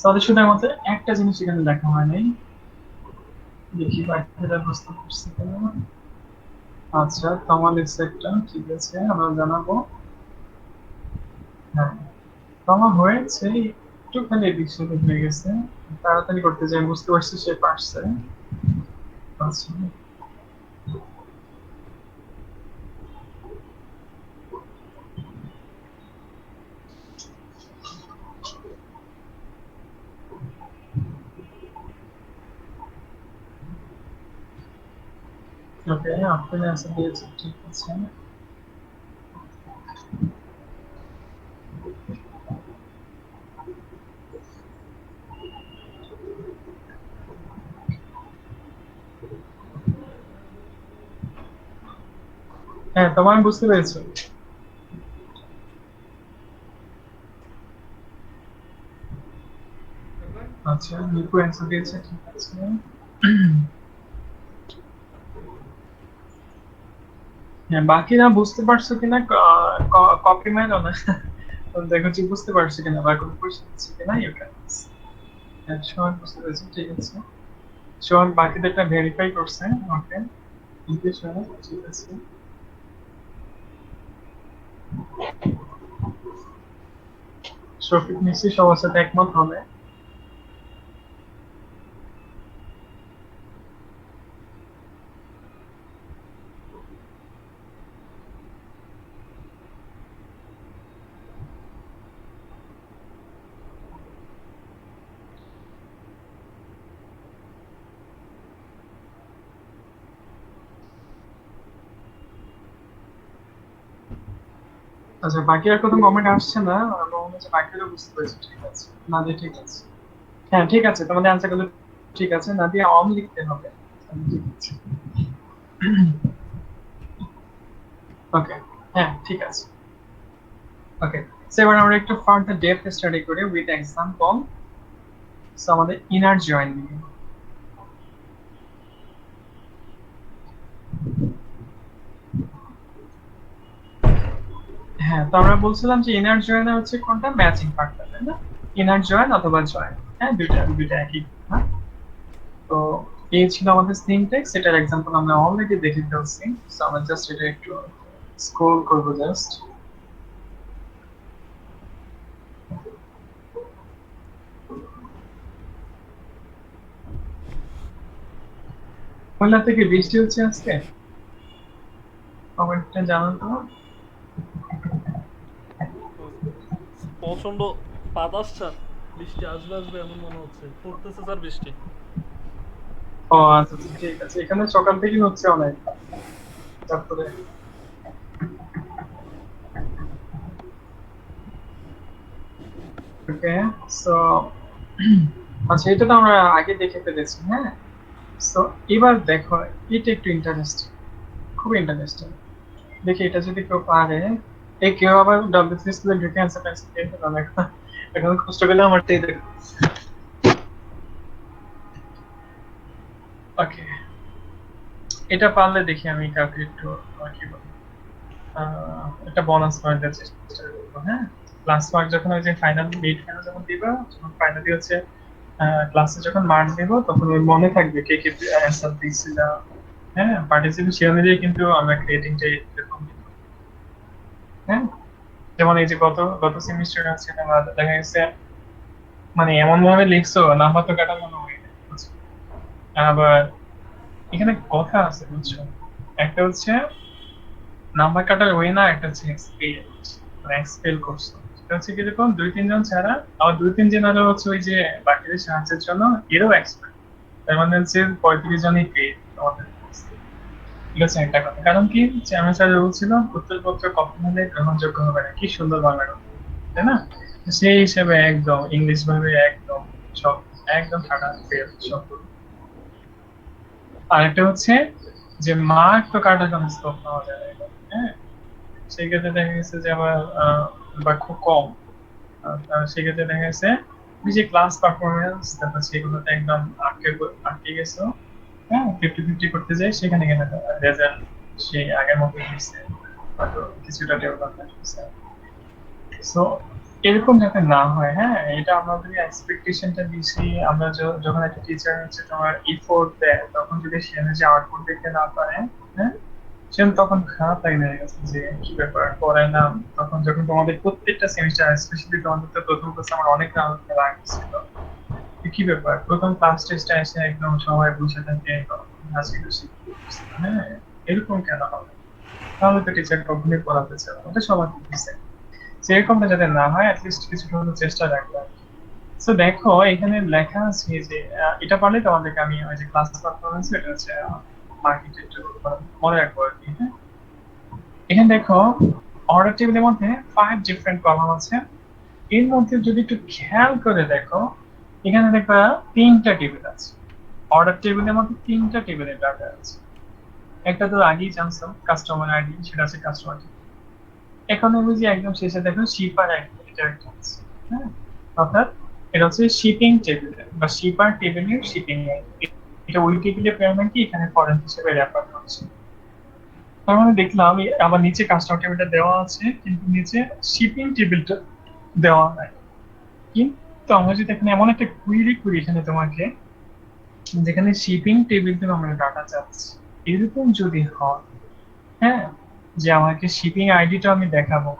তাহলে শুধু আমাদের একটা জিনিস এখানে লেখা হয় নাই, দেখি বাকিটা বুঝতে পারছি কিনা। আচ্ছা, তোমার লিখছে একটা, ঠিক আছে, আমরা জানাবো। হ্যাঁ, তোমার হয়েছে, একটুখানি এদিক সেদিক হয়ে গেছে, তাড়াতাড়ি করতে যাই, বুঝতে পারছি সে পারছে। আচ্ছা, ওকে, আপনি অ্যান্সার দিয়েছে, ঠিক আছে। হ্যাঁ, তোমার বুঝতে পেরেছো। আচ্ছা, নিপু অ্যান্সার দিয়েছে, ঠিক আছে। হ্যাঁ, বাকিরা বুঝতে পারছো কিনা কপি মারো না। তো দেখো যে বুঝতে পারছো কিনা বা কোনো কোশ্চেন আছে কিনা ইউ ক্যান। হ্যাঁ, সোহান বুঝতে পেরেছি, ঠিক আছে। সোহান বাকিদেরটা ভেরিফাই করছে, ওকে। ঠিক আছে। শফিক নিশ্চয়ই সবার সাথে একমত হবে। আচ্ছা, বাকি আর কোনো কমেন্ট আসছে না, আমার মনে হচ্ছে বাকিরা বুঝতে পেরেছে, ঠিক আছে। না দিয়ে ঠিক আছে। হ্যাঁ ঠিক আছে, তোমাদের আনসার গুলো ঠিক আছে, না দিয়ে অন লিখতে হবে। ঠিক আছে, ওকে। হ্যাঁ ঠিক আছে, ওকে। সো এবার আমরা একটু ফার্দার ডেপথ স্টাডি করি উইথ এক্সাম্পল। সো আমাদের ইনার জয়েন নিয়ে। হ্যাঁ, তো আমরা বলছিলাম যে ইনার জয়েন হচ্ছে কোনটা ম্যাচিং পার্টটা, তাই না? ইনার জয়েন অথবা জয়েন, হ্যাঁ দুইটা দুইটা একই, হ্যাঁ। তো এই ছিল আমাদের সিনট্যাক্স, এটার এক্সাম্পল আমরা অলরেডি দেখে ফেলছি। সো আমরা জাস্ট এটা একটু স্ক্রল করব জাস্ট। খুলনা থেকে বৃষ্টি হচ্ছে আজকে, কমেন্টটা জানান তো। প্রচন্ড বাতাস স্যার, বৃষ্টি আসবে আসবে এমন মনে হচ্ছে, পড়তেছে স্যার বৃষ্টি। ও আচ্ছা আচ্ছা, ঠিক আছে, এখানে সকাল থেকেই হচ্ছে অনেক, তারপরে ওকে। সো আচ্ছা, এটা তো আমরা আগে দেখে ফেলেছি, হ্যাঁ। সো এবার দেখো, এটা একটু ইন্টারেস্টিং, খুব ইন্টারেস্টিং। দেখি এটা যদি কেউ পারে, এই কেউ আবার ডব্লিউসি স্কুলে ঢুকে অ্যান্সার টাইসন দিয়ে ফেলাম এখন। এখন কষ্ট করলে আমারটাই দেখো। ওকে, এটা পারলে দেখি আমি কাউকে একটু কি বলি, একটা বোনাস পয়েন্ট দেওয়ার চেষ্টা করবো, হ্যাঁ। ক্লাস মার্ক যখন ওই যে ফাইনাল মিড ফাইনাল যখন দিবা, যখন ফাইনালি হচ্ছে ক্লাসে যখন মার্ক দেবো, তখন ওই মনে থাকবে কে কে অ্যান্সার দিয়েছিল, হ্যাঁ। পার্টিসিপেশন অনুযায়ী কিন্তু আমরা ক্রিয়েটিংটা এরকম, হ্যাঁ। যেমন এই যে গত গত সেমিস্টার আছে, দেখা গেছে মানে এমন ভাবে লিখছো নাম্বার তো কাটা মনে হয় না, বুঝছো? আবার এখানে কথা আছে, বুঝছো? একটা হচ্ছে নাম্বার কাটার ওয়ে না, একটা হচ্ছে এক্সপেল করছো। সেটা হচ্ছে কি, যখন দুই তিনজন ছাড়া আবার দুই তিনজন আরো হচ্ছে ওই যে বাকিদের সাহায্যের জন্য, এরও এক্সপেল। তার মানে হচ্ছে 35 জনই পেয়ে আমাদের। ঠিক আছে, একটা কথা, কারণ কি চেয়ারম্যান স্যার বলছিল উত্তরপত্র কখনোই গ্রহণযোগ্য হবে না। কি সুন্দর বাংলা কথা, তাই না? সেই হিসেবে একদম ইংলিশ ভাবে একদম সব একদম ঠান্ডা ফেল সব। আর একটা হচ্ছে যে মার্ক তো কাটার কোনো স্কোপ পাওয়া যায় না, হ্যাঁ। সেই ক্ষেত্রে দেখা গেছে যে আবার বা খুব কম, সেক্ষেত্রে দেখা গেছে ওই যে ক্লাস পারফরমেন্স, তারপর সেগুলোতে একদম আটকে গেছো, হ্যাঁ। 50-50 করতে যাই, সেখানে কেন রেজাল্ট সেই আগের মতো দিচ্ছে, হয়তো কিছুটা ডেভেলপমেন্ট হচ্ছে। সো এরকম যাতে না হয়, হ্যাঁ। এটা আমাদের এক্সপেকটেশনটা বেশি, আমরা যখন একটা টিচার হচ্ছে তোমার এফোর্ট দেয়, তখন যদি সে যে আউটপুট দেখতে না পারে, হ্যাঁ, সে তখন খারাপ লাগে না, যে কি ব্যাপার পড়ায় না। তখন যখন তোমাদের প্রত্যেকটা সেমিস্টার, স্পেশালি তোমাদের তো প্রথম ক্লাসে আমার অনেক লাগছিল, কি ব্যাপার প্রথম ক্লাস টেস্টে এসে একদম সবাই বসে থাকে হাসি খুশি, হ্যাঁ। এরকম কেন হবে? তাহলে তো টিচার কখনোই পড়াতে চায়, ওটা সবার দিচ্ছে। সেরকমটা যাতে না হয়, অ্যাটলিস্ট কিছুটা হলেও চেষ্টা রাখবে। সো দেখো এখানে লেখা আছে যে এটা পারলে তোমাদেরকে আমি ওই যে ক্লাস পারফরমেন্স, এটা হচ্ছে মার্কেটের মনে রাখবো আর কি, হ্যাঁ। এখানে দেখো অর্ডার টেবিলের মধ্যে 5 ডিফারেন্ট কলাম আছে। এর মধ্যে যদি একটু খেয়াল করে দেখো, এখানে দেখবা 3টা টেবিল আছে। অর্ডার টেবিলের মধ্যে 3টা টেবিলের ডাটা আছে। একটা তো আগেই জানছো, কাস্টমার আইডি, সেটা আছে কাস্টমার। এখন আমি যে একদম শেষে দেখো শিপার এটা একটা আছে, হ্যাঁ। অর্থাৎ এটা হচ্ছে শিপিং টেবিল বা শিপার টেবিলের শিপিং আইডি। এটা ওই টেবিলের পেমেন্ট কি এখানে ফরেন হিসেবে রেফার করছে। তার মানে দেখলাম আবার নিচে কাস্টমার টেবিলটা দেওয়া আছে কিন্তু নিচে শিপিং টেবিলটা দেওয়া নাই। কিন্তু আমরা যদি এখানে এমন একটা কুইরি করি এখানে তোমাকে, যেখানে শিপিং টেবিল থেকে আমরা ডাটা চাচ্ছি, এরকম যদি হয়, হ্যাঁ, যে আমাকে শিপিং আইডিটা আমি দেখাবো,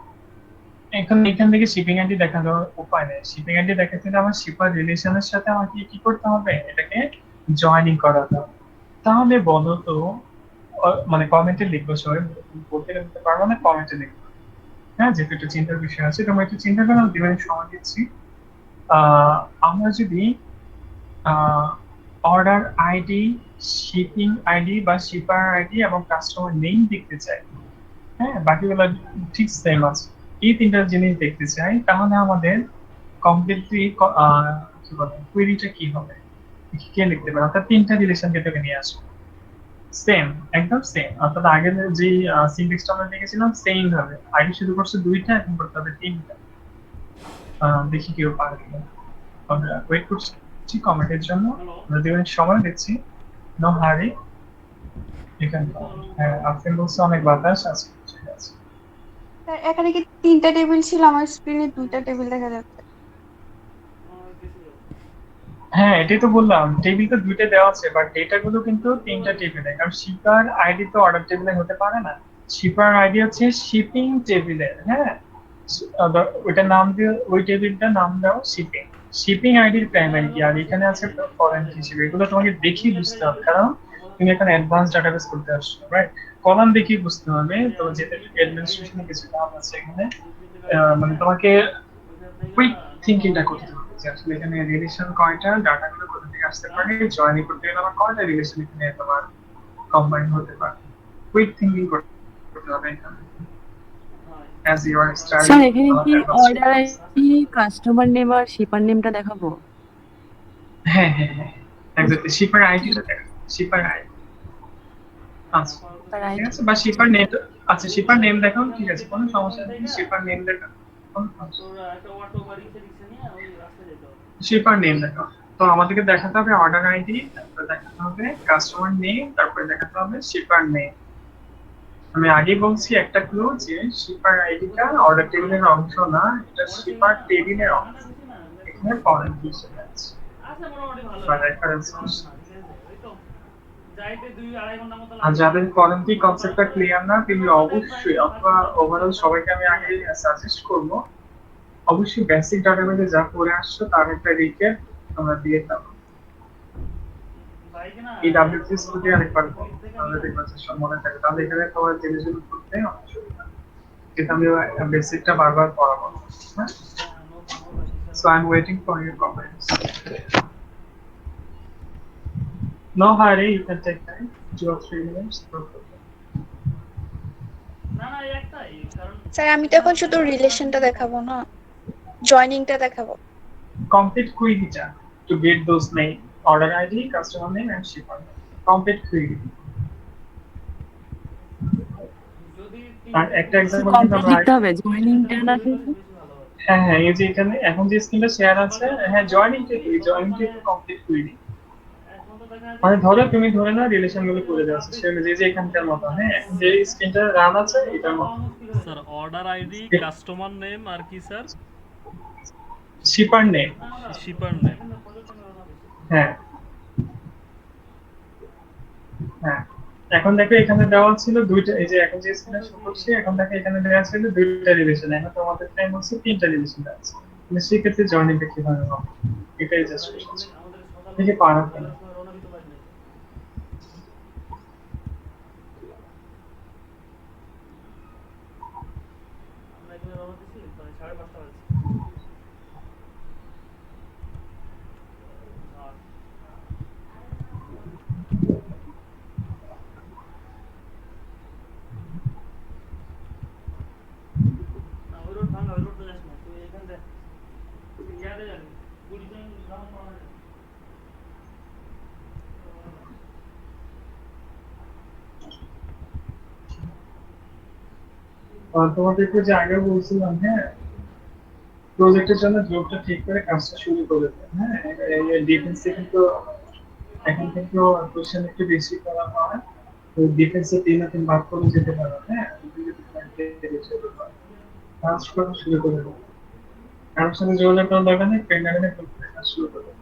এখন এখান থেকে শিপিং আইডি দেখানোর উপায় নেই। শিপিং আইডি দেখাতে হলে আমার শিপার রিলেশনের সাথে আমাকে কি করতে হবে, এটাকে জয়েনিং করাতে হবে। তাহলে বলো তো, মানে কমেন্টে লিখবো, সবাই বলতে লিখতে পারবো না, কমেন্টে লিখবো। হ্যাঁ, যেহেতু একটু চিন্তার বিষয় আছে, তোমরা একটু চিন্তা করো, আমি 2 মিনিট সময় দিচ্ছি। আমরা যদি অর্ডার আইডি, শিপিং আইডি বা শিপার আইডি এবং কাস্টমার নেম দেখতে চাই, হ্যাঁ, বাকিগুলো ঠিক সেম আছে, এই 3টা জিনিস দেখতে চাই, তাহলে আমাদের কমপ্লিটলি কি বলে কুইরিটা কি হবে, কে লিখতে পারে, অর্থাৎ 3টা রিলেশনকে তোকে নিয়ে আসবে সেম, একদম সেম, অর্থাৎ আগে যে সিনট্যাক্সটা আমরা দেখেছিলাম সেম ভাবে, আগে শুরু করছে 2টা, এখন করতে হবে 3টা। দেখি কেউ পারে কিনা। আমরা ওয়েট করছি কমেন্টের জন্য, আমরা 2 মিনিট সময় দিচ্ছি। নো হারি, এখানে হ্যাঁ আপনি বলছে অনেক বাতাস আছে, ঠিক আছে। স্যার এখানে কি 3টা টেবিল ছিল, আমার স্ক্রিনে 2টা টেবিল দেখা যাচ্ছে। হ্যাঁ, এটাই তো বললাম, টেবিল তো 2টা দেওয়া আছে, বাট ডেটা গুলো কিন্তু 3টা টেবিলে, কারণ শিপার আইডি তো অর্ডার টেবিলে হতে পারে না। শিপার আইডি হচ্ছে শিপিং টেবিলের, হ্যাঁ, ওইটা নাম দিয়ে ওই টেবিলটার নাম দাও শিপিং। শিপিং আইডির প্রাইমারি কি, আর এখানে আছে ফরেন হিসেবে, এগুলো তোমাকে দেখি বুঝতে হবে, কারণ তুমি এখন অ্যাডভান্স ডাটাবেস করতে আসছো, রাইট? কলাম দেখি বুঝতে হবে, তো যেটা অ্যাডমিনিস্ট্রেশনে কিছু কাজ আছে এখানে, মানে তোমাকে কুইক থিঙ্কিংটা করতে হবে যে আসলে এখানে রিলেশন কয়টা, ডাটাগুলো কোথা থেকে আসতে পারে, জয়েন করতে গেলে আমার কয়টা রিলেশন এখানে তোমার কম্বাইন হতে পারে, কুইক থিঙ্কিং করতে হবে এখানে as you are sir starting এখানে কি advanced order stages। ID, customer name আর শিপার নেমটা দেখাবো? হ্যাঁ হ্যাঁ হ্যাঁ, এক্স্যাক্টলি, শিপার আইডিটা দেখো, শিপার আইডি, আচ্ছা শিপার ঠিক আইডি। আছে, বা শিপার নেম, আচ্ছা শিপার নেম দেখাও, ঠিক আছে, কোনো সমস্যা নেই, শিপার নেম দেখাও, কোনো সমস্যা নেই। শিপার নেম দেখাও, তো আমাদেরকে দেখাতে হবে অর্ডার আইডি, তারপরে দেখাতে হবে কাস্টমার নেম, তারপরে দেখাতে হবে শিপার নেম। আমি আগে বলছি একটা ক্লু, যে শিপার আইডিটা অর্ডার টেবিলের অংশ না, এটা শিপার টেবিলের অংশ, এখানে ফরেন হিসেবে আছে বা রেফারেন্স অংশ। আর যাদের ফরেন কি কনসেপ্টটা ক্লিয়ার না, তিনি অবশ্যই, অথবা ওভারঅল সবাইকে আমি আগে সাজেস্ট করব, অবশ্যই বেসিক ডাটাবেসে যা পড়ে আসছো তার একটা রিক্যাপ আমরা দিয়ে দাও। এই ডাব্লিউসি স্কুলে আরেকবার আমরা দেখব যে মনে থাকে, তাহলে এখানে তোমার জিনিসগুলো করতে অনেক সুবিধা, যেটা আমি বেসিকটা বারবার পড়াবো, হ্যাঁ। So I'm waiting for your comments. No hurry, you can take time, 2 or 3 minutes. Sir আমি তো এখন শুধু রিলেশনটা দেখাবো না, জয়েনিংটা দেখাবো। Complete query to get those name, order ID, customer name and shipper name. Complete query. আর একটা এক্সাম্পল কিন্তু কমপ্লিট আমরা লিখতে হবে, জয়েনিংটা না শুধু? হ্যাঁ হ্যাঁ, এই যে এখানে এখন যে স্ক্রিনটা শেয়ার আছে, হ্যাঁ জয়েনিংটা কি, জয়েনিংটা কমপ্লিট কুইরি, মানে ধরো তুমি ধরে না রিলেশন গুলো করে দেওয়া আছে সেটা যে এখানকার মতো, হ্যাঁ, এখন যে স্ক্রিনটা রান আছে এটার মতো। Sir order ID, customer name আর কি sir? Shipper name. Shipper name. হ্যাঁ হ্যাঁ, এখন দেখো এখানে দেওয়া ছিল 2টা, এই যে এখন যে স্ক্রিনটা শো করছে, এখন দেখো এখানে দেওয়া ছিল 2টা রিলেশন, এখন তোমাদের টাইম হচ্ছে 3টা রিলেশন আছে, মানে সেই ক্ষেত্রে জয়েনিংটা কিভাবে হবে, এটাই জাস্ট কোশ্চেন, দেখে পারা কেন। তোমাদেরকে যে আগে বলছিলাম, হ্যাঁ, প্রজেক্টের জন্য জবটা ঠিক করে কাজটা শুরু করে দেয়, হ্যাঁ, এই ডিফেন্সে কিন্তু এখন কিন্তু কোশ্চেন একটু বেশি করা হয়, ডিফেন্সে 3 না 3 ভাগ করে যেতে পারো, হ্যাঁ? তুমি যদি পয়েন্ট পেয়ে যেতে পারো, কাজ করা শুরু করে দাও। কারোর সাথে যোগাযোগ করার দরকার নেই, পেন্ডারে কাজ শুরু করে দাও।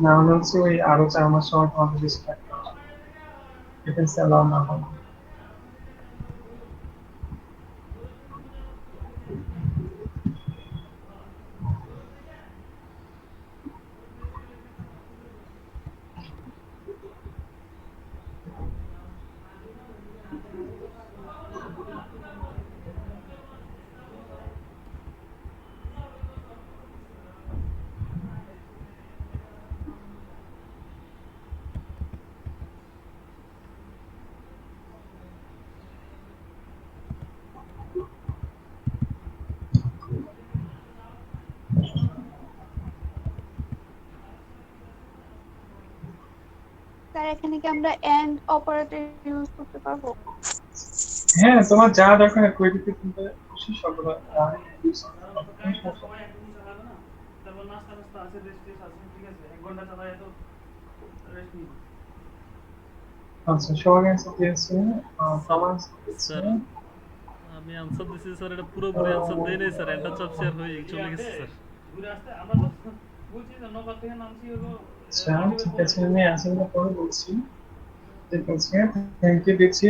না হলে হচ্ছে ওই আরো 4 মাস সময় তোমাদের বেশি থাকতে হবে, ডিফেন্সে অ্যালাউ না হবে। স্যার এখানে কি আমরা এন্ড অপারেটর ইউজ করতে পারবো? হ্যাঁ, তোমার যা দরকার কুইরিতে তুলতে খুশি সবগুলো use করতে কারণ পারো, তো কোনো গাড়ি সমস্যা সবাই একদিন চালাবে না, তারপর নাস্তা নাস্তা আছে, রেস্ট টেস্ট আছে, ঠিক আছে, 1 ঘন্টা চালায় তো রেস্ট নিই। নেই। আচ্ছা, সবার অ্যান্সার দিয়েছে, সবার অ্যান্সার দিয়েছে। স্যার আমি আনসার দিছি স্যার, এটা পুরোপুরি আনসার দেই নাই স্যার, এন্টার চাপ শেয়ার হয়ে চলে গেছে স্যার। ঘুরে আসতে আমরা তো বলছি যে নগর থেকে নামছি হলো আচ্ছা, ঠিক আছে, আমি অ্যান্সারগুলো পরে বলছি। ঠিক আছে, থ্যাংক ইউ দিচ্ছি।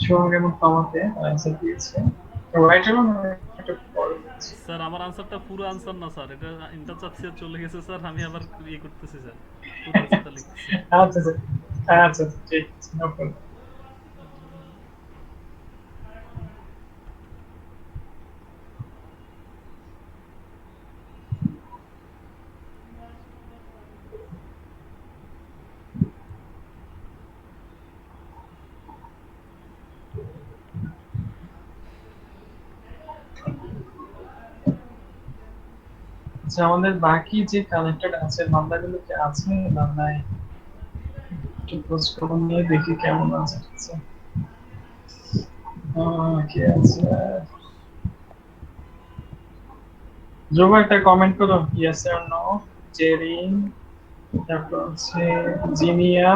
সোহাগ এবং পাওয়াতে অ্যান্সার দিয়েছে। রাইটার একটা পরে বলছি। স্যার আমার আনসারটা পুরো আনসার না স্যার, এটা এন্টার চাপ শেয়ার চলে গেছে স্যার, আমি আবার ইয়ে করতেছি স্যার, পুরো আনসারটা লিখতেছি। আচ্ছা আচ্ছা আচ্ছা, ঠিক আছে, নো প্রবলেম। আচ্ছা, আমাদের বাকি যে কানেক্টেড আছে বান্দাগুলো কি আছে না নাই, একটু খোঁজ খবর নিয়ে দেখি কেমন আছে। ঠিক আছে, কি আছে? ধ্রুব একটা কমেন্ট করো, ইয়েস অর নো। জেরিন, তারপর হচ্ছে জিনিয়া,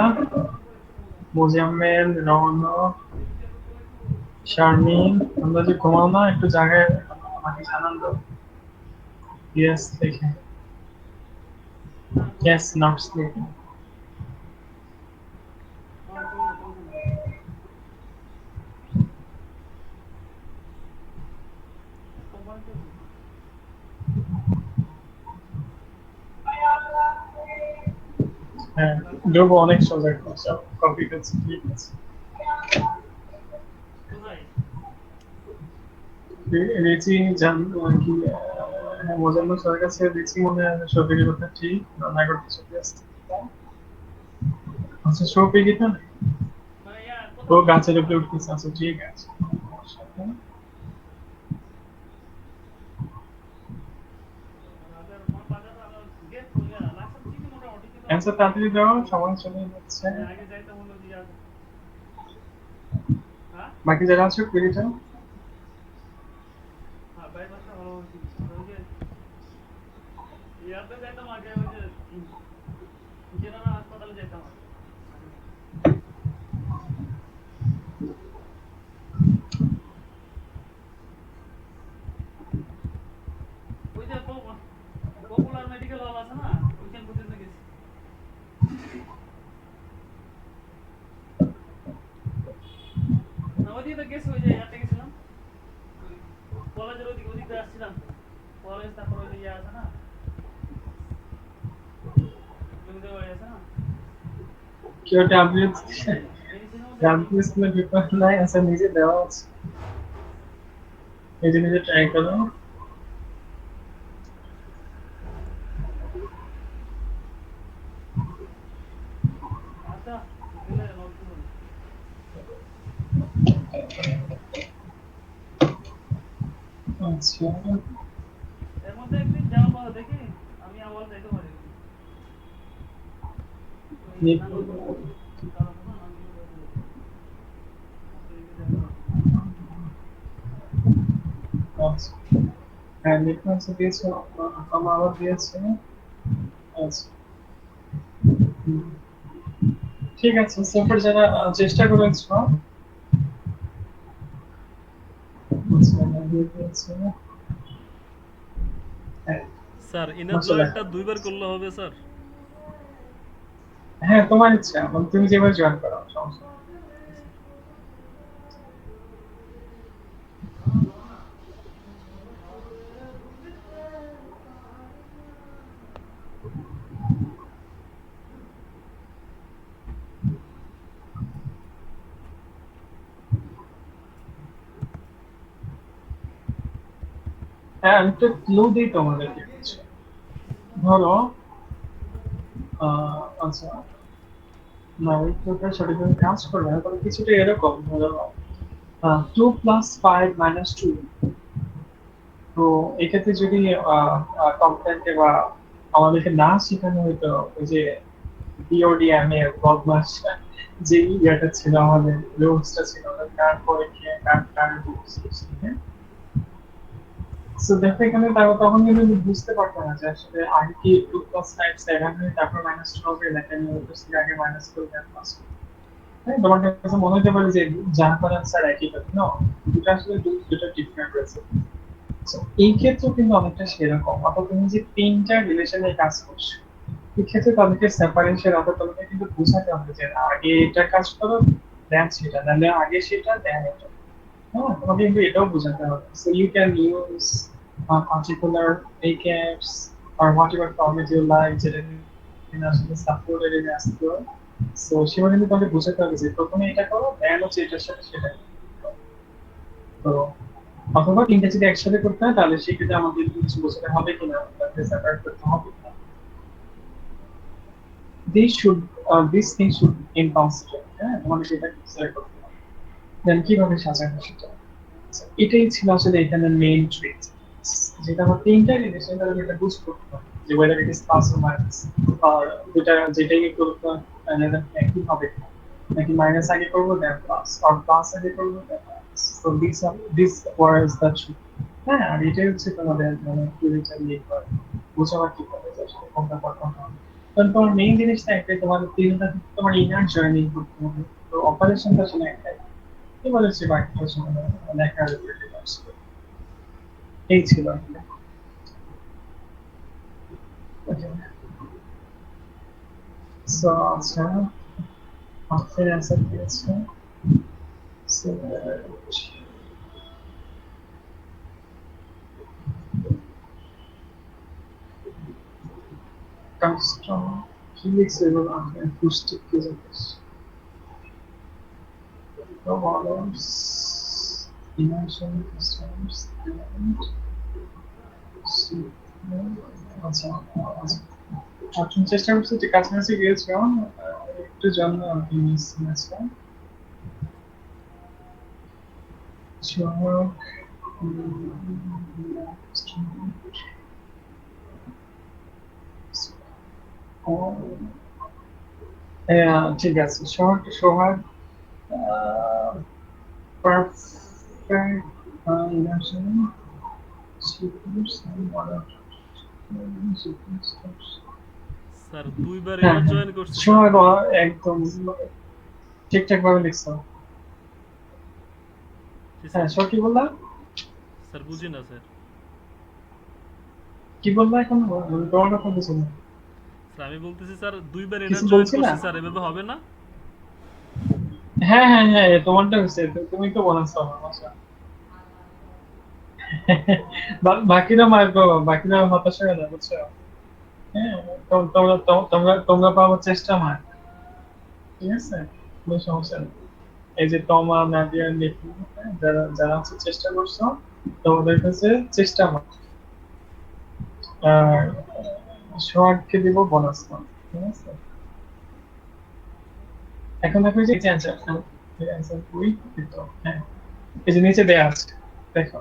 মোজাম্মেল, রৌনক, শারমিন। আমরা যে ঘুমাও না, একটু জায়গায় আমাকে জানান তো। ইয়েস দেখে, ইয়েস নট স্লিপিং। হ্যাঁ, ধ্রুব অনেক সোজা সব কপি করছে, ঠিক আছে। কোথায়? রিচি জান কি, হ্যাঁ, মোজাম্মেল স্যারের কাছে রিচি মনে হয় শফিকের কথা ঠিক, রান্নাঘর কিছু আছে। আচ্ছা, শফিক এটা না, মানে ইয়া ও কোথাও গাছের উপরে উঠতেছে। আচ্ছা, ঠিক আছে। রাতের কোন বাজার আলো গেট খুলে লাস্ট চিনি মোটামুটি, কিন্তু অ্যান্সার তাড়াতাড়ি দাও, সময় চলে যাচ্ছে। আগে যাইতে হলো দিয়া। হ্যাঁ বাকি যারা আছে কুড়িটা। হ্যাঁ, বাইপাসটা ভালো হয়েছিল ওই যে ইয়াতে যাইতাম আগে, ওই যে জেনারেল হাসপাতালে যাইতাম আগে। ওই যে পপুলার মেডিকেল হল আছে না, ওইখান পর্যন্ত গেছি। না ওইদিকে তো গেছি, ওই যে ইয়াতে গেছিলাম, ওই কলেজের ওইদিকে ওইদিকে আসছিলাম তো, কলেজ তারপর ওই যে ইয়ে আছে না, জমিদার বাড়ি আছে না, কেউ ট্যাবলেট মেডিসিনের মধ্যে ট্যাবলেট গুলো বিপদ নাই, আচ্ছা নিজে দেওয়া আছে, নিজে নিজে ট্রাই করো। আচ্ছা গেলে নষ্ট হবে। আচ্ছা, এর মধ্যে একদিন যাওয়ার কথা দেখি, আমি আবার যাইতে পারি। ওই নানুর কারণ না, নানুর আচ্ছা, হ্যাঁ, লিখে দিয়েছে, আমার আবার দিয়েছে। আচ্ছা হুম। ঠিক আছে সেফার যারা চেষ্টা করেছো আচ্ছা, লাগিয়ে দিয়েছে। হ্যাঁ, স্যার ইনার মাশাআল্লাহ। জয়েন্টটা 2 বার করলে হবে স্যার? হ্যাঁ তোমার ইচ্ছা মানে তুমি যেভাবে জয়েন করো সমস্যা নেই। হ্যাঁ আমি তো ক্লু দিই তোমাদেরকে কিছু ধরো আচ্ছা না ওই ক্লুটা সঠিকভাবে কাজ করবে না তবে কিছুটা এরকম ধরো 2 + 5 - 2 তো এক্ষেত্রে যদি কমপ্লেন্টে বা আমাদেরকে না শেখানো হতো ওই যে বিওডিএম এর বদমাস যে ইয়াটা ছিল আমাদের রুলসটা ছিল কার পরে কে কার সো দেখো এখানে তখন কিন্তু আমি বুঝতে পারতাম না যে আসলে আগে কি 2 + 5 7 তারপর -2 হবে নাকি আমি আগে মাইনাস করে প্লাস হ্যাঁ তোমার কাছে মনে হতে পারে যে জানার অ্যান্সার একই কথা না দুটো আসলে দুটো ডিফারেন্ট রয়েছে So, এই ক্ষেত্রে কিন্তু অনেকটা সেরকম অর্থাৎ তুমি যে তিনটা রিলেশনে কাজ করছো এই ক্ষেত্রে তাদেরকে সেপারেশন অর্থাৎ তোমাকে কিন্তু বোঝাতে হবে যে আগে এটা কাজ করো দেন সেটা নাহলে আগে সেটা দেন এটা হ্যাঁ তোমাকে কিন্তু এটাও বোঝাতে হবে so you can use particular ACAPS or whatever format you like যেটা কিনা আসলে সাপোর্টেড এর আসতো সো সেটা কিন্তু তোমাকে বোঝাতে হবে যে প্রথমে এটা করো দেন হচ্ছে এটার সাথে সেটা তো অথবা তিনটা যদি একসাথে করতে হয় তাহলে সেক্ষেত্রে আমাদের কিছু বোঝাতে হবে কিনা তাকে সেপারেট করতে হবে কিনা these things should in consider হ্যাঁ তোমাদের সেটা কনসিডার করতে হবে দেন কিভাবে সাজানো সেটা So, এটাই ছিল আসলে এখানে মেইন ট্রিক যেটা আমরা তিনটা রিলেশন দ্বারা এটা বুঝ করতে হবে যে whether it is plus or minus আর যেটা যেটাই করতে একই হবে নাকি মাইনাস আগে করবো দেন প্লাস আর প্লাস আগে করবো then so this was the trick হ্যাঁ আর এটাই হচ্ছে তোমাদের মানে থিওরিটা নিয়ে বোঝাবার কি হবে যে আসলে কোনটা পর কোনটা হবে কারণ তোমার মেইন জিনিসটা একটাই তোমার তিনটা তোমার ইনার জার্নি করতে হবে তো অপারেশনটা আসলে একটাই কি বলেছি বাকিটা শুনে লেখার এই ছিল আসলে সো আচ্ছা আপনার অ্যান্সার কি আছে custom flexible and acoustic physics problems immersion systems and আচ্ছা আপনি চেষ্টা করছি যে কাছাকাছি গিয়েছিলাম একটু জন্য আমি মিস হয়েছে ঠিক আছে short Sohag perfect immersion sequence and modern sequence steps sir 2 বার হ্যাঁ ইনার জয়েন করছি স্যার। সোহাগ একদম ঠিকঠাক ভাবে লিখছো জি হ্যাঁ স্যার। কি বললা স্যার বুঝি না স্যার। কি বললা এখন তোমার কথা বুঝি না স্যার আমি বলতেছি স্যার 2 বার কিছু ইনার জয়েন বলছি করছি না স্যার এভাবে হবে না? হ্যাঁ হ্যাঁ হ্যাঁ তোমারটা হচ্ছে তুমি তো বলেছো আমার বাসা বাকিরা মার বাবা বাকিরা হতাশ হয়ে না বুঝছো হ্যাঁ তোমরা পাওয়ার চেষ্টা মার ঠিক আছে কোনো সমস্যা নেই এই যে তমা নাদিয়া লিখি যারা যারা হচ্ছে চেষ্টা করছো তোমাদের কাছে চেষ্টা মার আর সোহাগকে দিব বোনাস ঠিক আছে এখন দেখো যে অ্যান্সার অ্যান্সার কুই দিতো হ্যাঁ এই যে নিচে দেয়া আছে দেখো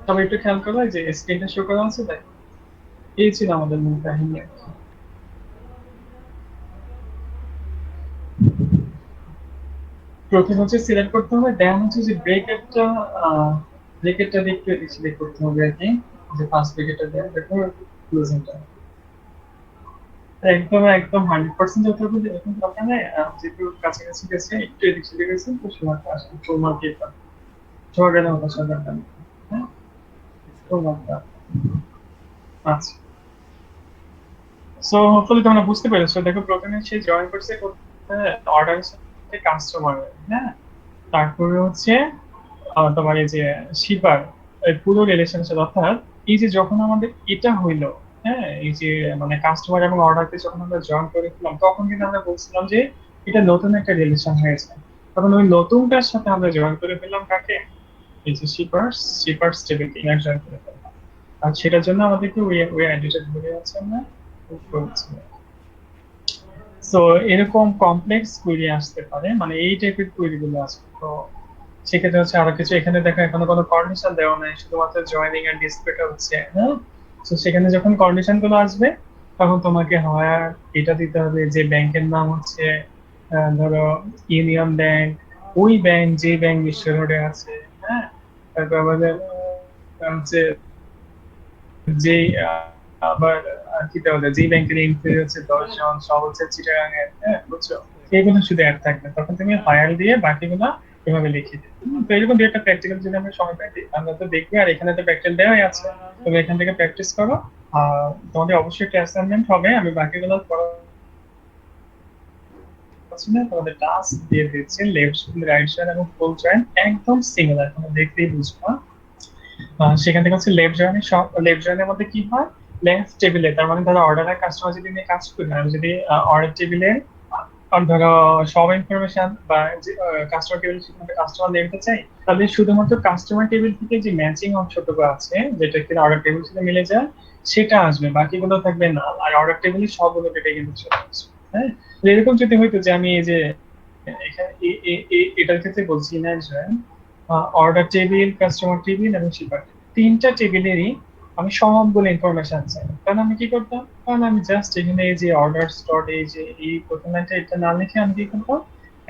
তবে একটু খেয়াল করো যে স্ক্রিনটা শো করা আছে দেখো এই ছিল আমাদের মূল কাহিনী প্রথম হচ্ছে সিলেক্ট করতে হবে দেন হচ্ছে যে ব্রেকেটটা দেখতে সিলেক্ট করতে হবে আর কি যে ফার্স্ট ব্রেকেটটা দেন দেখো ক্লোজিংটা একদম একদম 100% যত হবে এরকম দরকার নেই। যেহেতু কাছাকাছি গেছে একটু এদিক সেদিক গেছে তো সময়টা আসলে তোমার কি ঝগড়া হতো দরকার নেই। হ্যাঁ, তোমারটা আচ্ছা। সো হোপফুলি তোমরা বুঝতে পেরেছো। দেখো প্রথমে সে জয়েন করছে অর্ডার সাথে কাস্টমার, হ্যাঁ, তারপরে হচ্ছে তোমার এই যে শিপার, এই পুরো রিলেশনশিপ অর্থাৎ এই যে যখন আমাদের এটা হইলো, হ্যাঁ, এই যে মানে কাস্টমার এবং অর্ডারকে যখন আমরা জয়েন করে ফেললাম তখন কিন্তু আমরা বলছিলাম যে এটা নতুন একটা রিলেশন হয়েছে। তখন ওই নতুনটার সাথে আমরা জয়েন করে ফেললাম কাকে, এই যে শিপার্স টেবিলকে জয়েন করে ফেললাম। আর সেটার জন্য আমাদেরকে ওই ওই আইডিটা ধরে আছে আমরা করছি। সো এরকম কমপ্লেক্স কোয়েরি আসতে পারে, মানে এই টাইপের কোয়েরি গুলো আসবে। তো সেক্ষেত্রে হচ্ছে আরো কিছু এখানে দেখো এখনো কোনো কন্ডিশন দেওয়া নাই, শুধুমাত্র জয়েনিং এর ডিসপ্লেটা হচ্ছে, হ্যাঁ। তো সেখানে যখন কন্ডিশন গুলো আসবে তখন তোমাকে হয় আর এটা দিতে হবে যে ব্যাংকের নাম হচ্ছে ধরো ইউনিয়ন ব্যাংক, ওই ব্যাংক যে ব্যাংক বিশ্ব রোডে আছে, হ্যাঁ। তারপর আমাদের হচ্ছে যে আবার কি দেওয়া যায়, যে ব্যাংকের এমপ্লয়ি হচ্ছে 10 জন, সব হচ্ছে চিটাগাং এর, হ্যাঁ, বুঝছো। এইগুলো শুধু অ্যাড থাকবে, তখন তুমি ফায়ার দিয়ে বাকিগুলো এভাবে লিখে দিবে। তো এরকম দুই একটা প্র্যাকটিক্যাল যদি আমরা সময় পাই আমরা তো দেখবি, আর এখানে তো প্র্যাকটিক্যাল দেওয়াই আছে, তুমি এখান থেকে প্র্যাকটিস করো। আর তোমাদের অবশ্যই একটা অ্যাসাইনমেন্ট হবে, আমি বাকিগুলো পড়াচ্ছি না, তোমাদের টাস্ক দিয়ে দিচ্ছি। লেফট রাইট জয়েন এবং ফুল জয়েন একদম সিমিলার, তোমরা দেখতেই বুঝবা। সেখান থেকে হচ্ছে লেফট জয়েনের সব, লেফট জয়েনের মধ্যে কি হয়, লেফট টেবিলে তার মানে ধরো অর্ডার আর কাস্টমার যদি নিয়ে কাজ করি, আমি যদি অর্ডার টেবিলে ধরো সব ইনফরমেশন বা কাস্টমার টেবিল কাস্টমার নেমতে চাই, তাহলে শুধুমাত্র কাস্টমার টেবিল থেকে যে ম্যাচিং অংশটুকু আছে যেটা কিনা অর্ডার টেবিল সাথে মিলে যায় সেটা আসবে, বাকিগুলো থাকবে না। আর অর্ডার টেবিলে সবগুলো কেটে কিন্তু চলে আসবে, হ্যাঁ। তো এরকম যদি হইতো যে আমি এই যে এখানে এটার ক্ষেত্রে বলছি না, অর্ডার টেবিল, কাস্টমার টেবিল এবং শিপার, তিনটা টেবিলেরই আমি সবগুলো ইনফরমেশন চাই, কারণ আমি কি করতাম, কারণ আমি জাস্ট এখানে এই যে অর্ডার স্টক এই যে এই প্রথম লাইনটা এটা না লিখে আমি কি করতাম,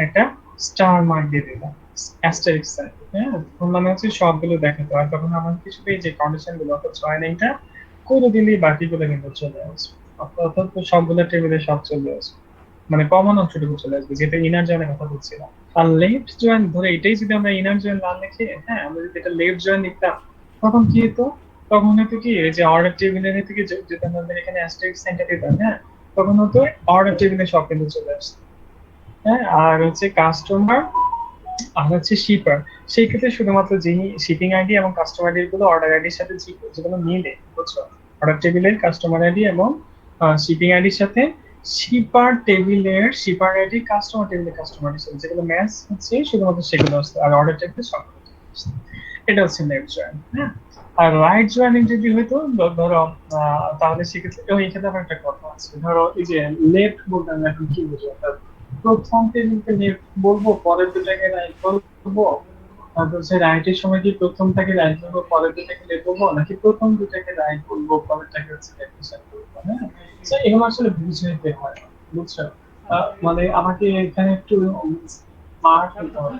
একটা স্টার মার্ক দিয়ে দিতাম, অ্যাস্টারিস্ক সাইন, হ্যাঁ। মানে হচ্ছে সবগুলো দেখাতো, আর তখন আমার কিছুতে এই যে কন্ডিশন গুলো অর্থাৎ জয়েনিংটা করে দিলেই বাকিগুলো কিন্তু চলে আসবে, অর্থাৎ সবগুলো টেবিলে সব চলে আসবে, মানে কমন অংশটুকু চলে আসবে, যেটা ইনার জয়েনের কথা বলছিলাম। আর লেফট জয়েন ধরে এটাই যদি আমরা ইনার জয়েন না লিখে, হ্যাঁ, আমরা যদি এটা লেফট জয়েন লিখতাম তখন কি হতো, তখন হতো কি এই যে অর্ডার টেবিলের থেকে যদি আমাদের এখানে অ্যাস্টারিস্ক সাইনটা দিতাম, হ্যাঁ, তখন হতো অর্ডার টেবিলে সব কিন্তু চলে আসতো, হ্যাঁ। আর হচ্ছে কাস্টমার আর হচ্ছে শিপার, সেই ক্ষেত্রে শুধুমাত্র যিনি শিপিং আইডি এবং কাস্টমার আইডি গুলো অর্ডার আইডির সাথে যেগুলো মিলে, বুঝছো, অর্ডার টেবিলের কাস্টমার আইডি এবং শিপিং আইডির সাথে শিপার টেবিলের শিপার আইডি, কাস্টমার টেবিলের কাস্টমার আইডির সাথে যেগুলো ম্যাচ হচ্ছে শুধুমাত্র সেগুলো আসছে, আর অর্ডার টেবিলে সব আসছে। এটা হচ্ছে লেফট জয়েন, হ্যাঁ। আর রাইট জয়েনিং যদি হইতো ধরো তাহলে সেক্ষেত্রে এই ক্ষেত্রে আমার একটা কথা আছে, ধরো এই যে লেফট বলতে আমি এখন কি বুঝি, অর্থাৎ প্রথম টেবিলকে লেফট বলবো, পরের দুটাকে রাইট বলবো, তারপর হচ্ছে রাইটের সময় কি প্রথমটাকে রাইট বলবো পরের দুটাকে লেফট বলবো, নাকি প্রথম দুটাকে রাইট বলবো পরেরটাকে হচ্ছে লেফট বলবো, হ্যাঁ। তো এগুলো আসলে বুঝে নিতে হয়, বুঝছো। মানে আমাকে এখানে একটু স্মার্ট হতে হবে,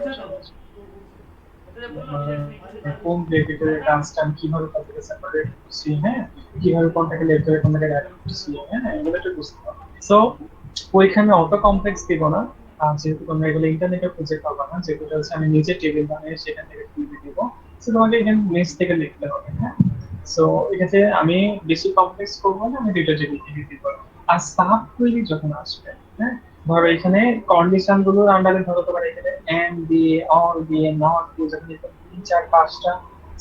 কোন ব্রেকেটের কাজটা আমি কিভাবে তাদেরকে সেপারেট করছি, হ্যাঁ, কিভাবে কোনটাকে লেফট করে কোনটাকে রাইট করছি, হ্যাঁ, এগুলো একটু বুঝতে হবে। সো ওইখানে অত কমপ্লেক্স দিব না, যেহেতু তোমরা এগুলো ইন্টারনেটে খুঁজে পাবা না, যেহেতু হচ্ছে আমি নিজে টেবিল বানিয়ে সেখান থেকে খুঁজে দিব, সো তোমাকে এখানে নিচ থেকে লিখতে হবে, হ্যাঁ। সো এক্ষেত্রে আমি বেশি কমপ্লেক্স করবো না, আমি দুইটা টেবিল থেকে দিব। আর সাব কুইরি যখন আসবে, হ্যাঁ, ধরো এখানে কন্ডিশন গুলোর আন্ডারে ধরো তোমার এখানে এন্ড দিয়ে অর দিয়ে নট দিয়ে যখন তিন চার পাঁচটা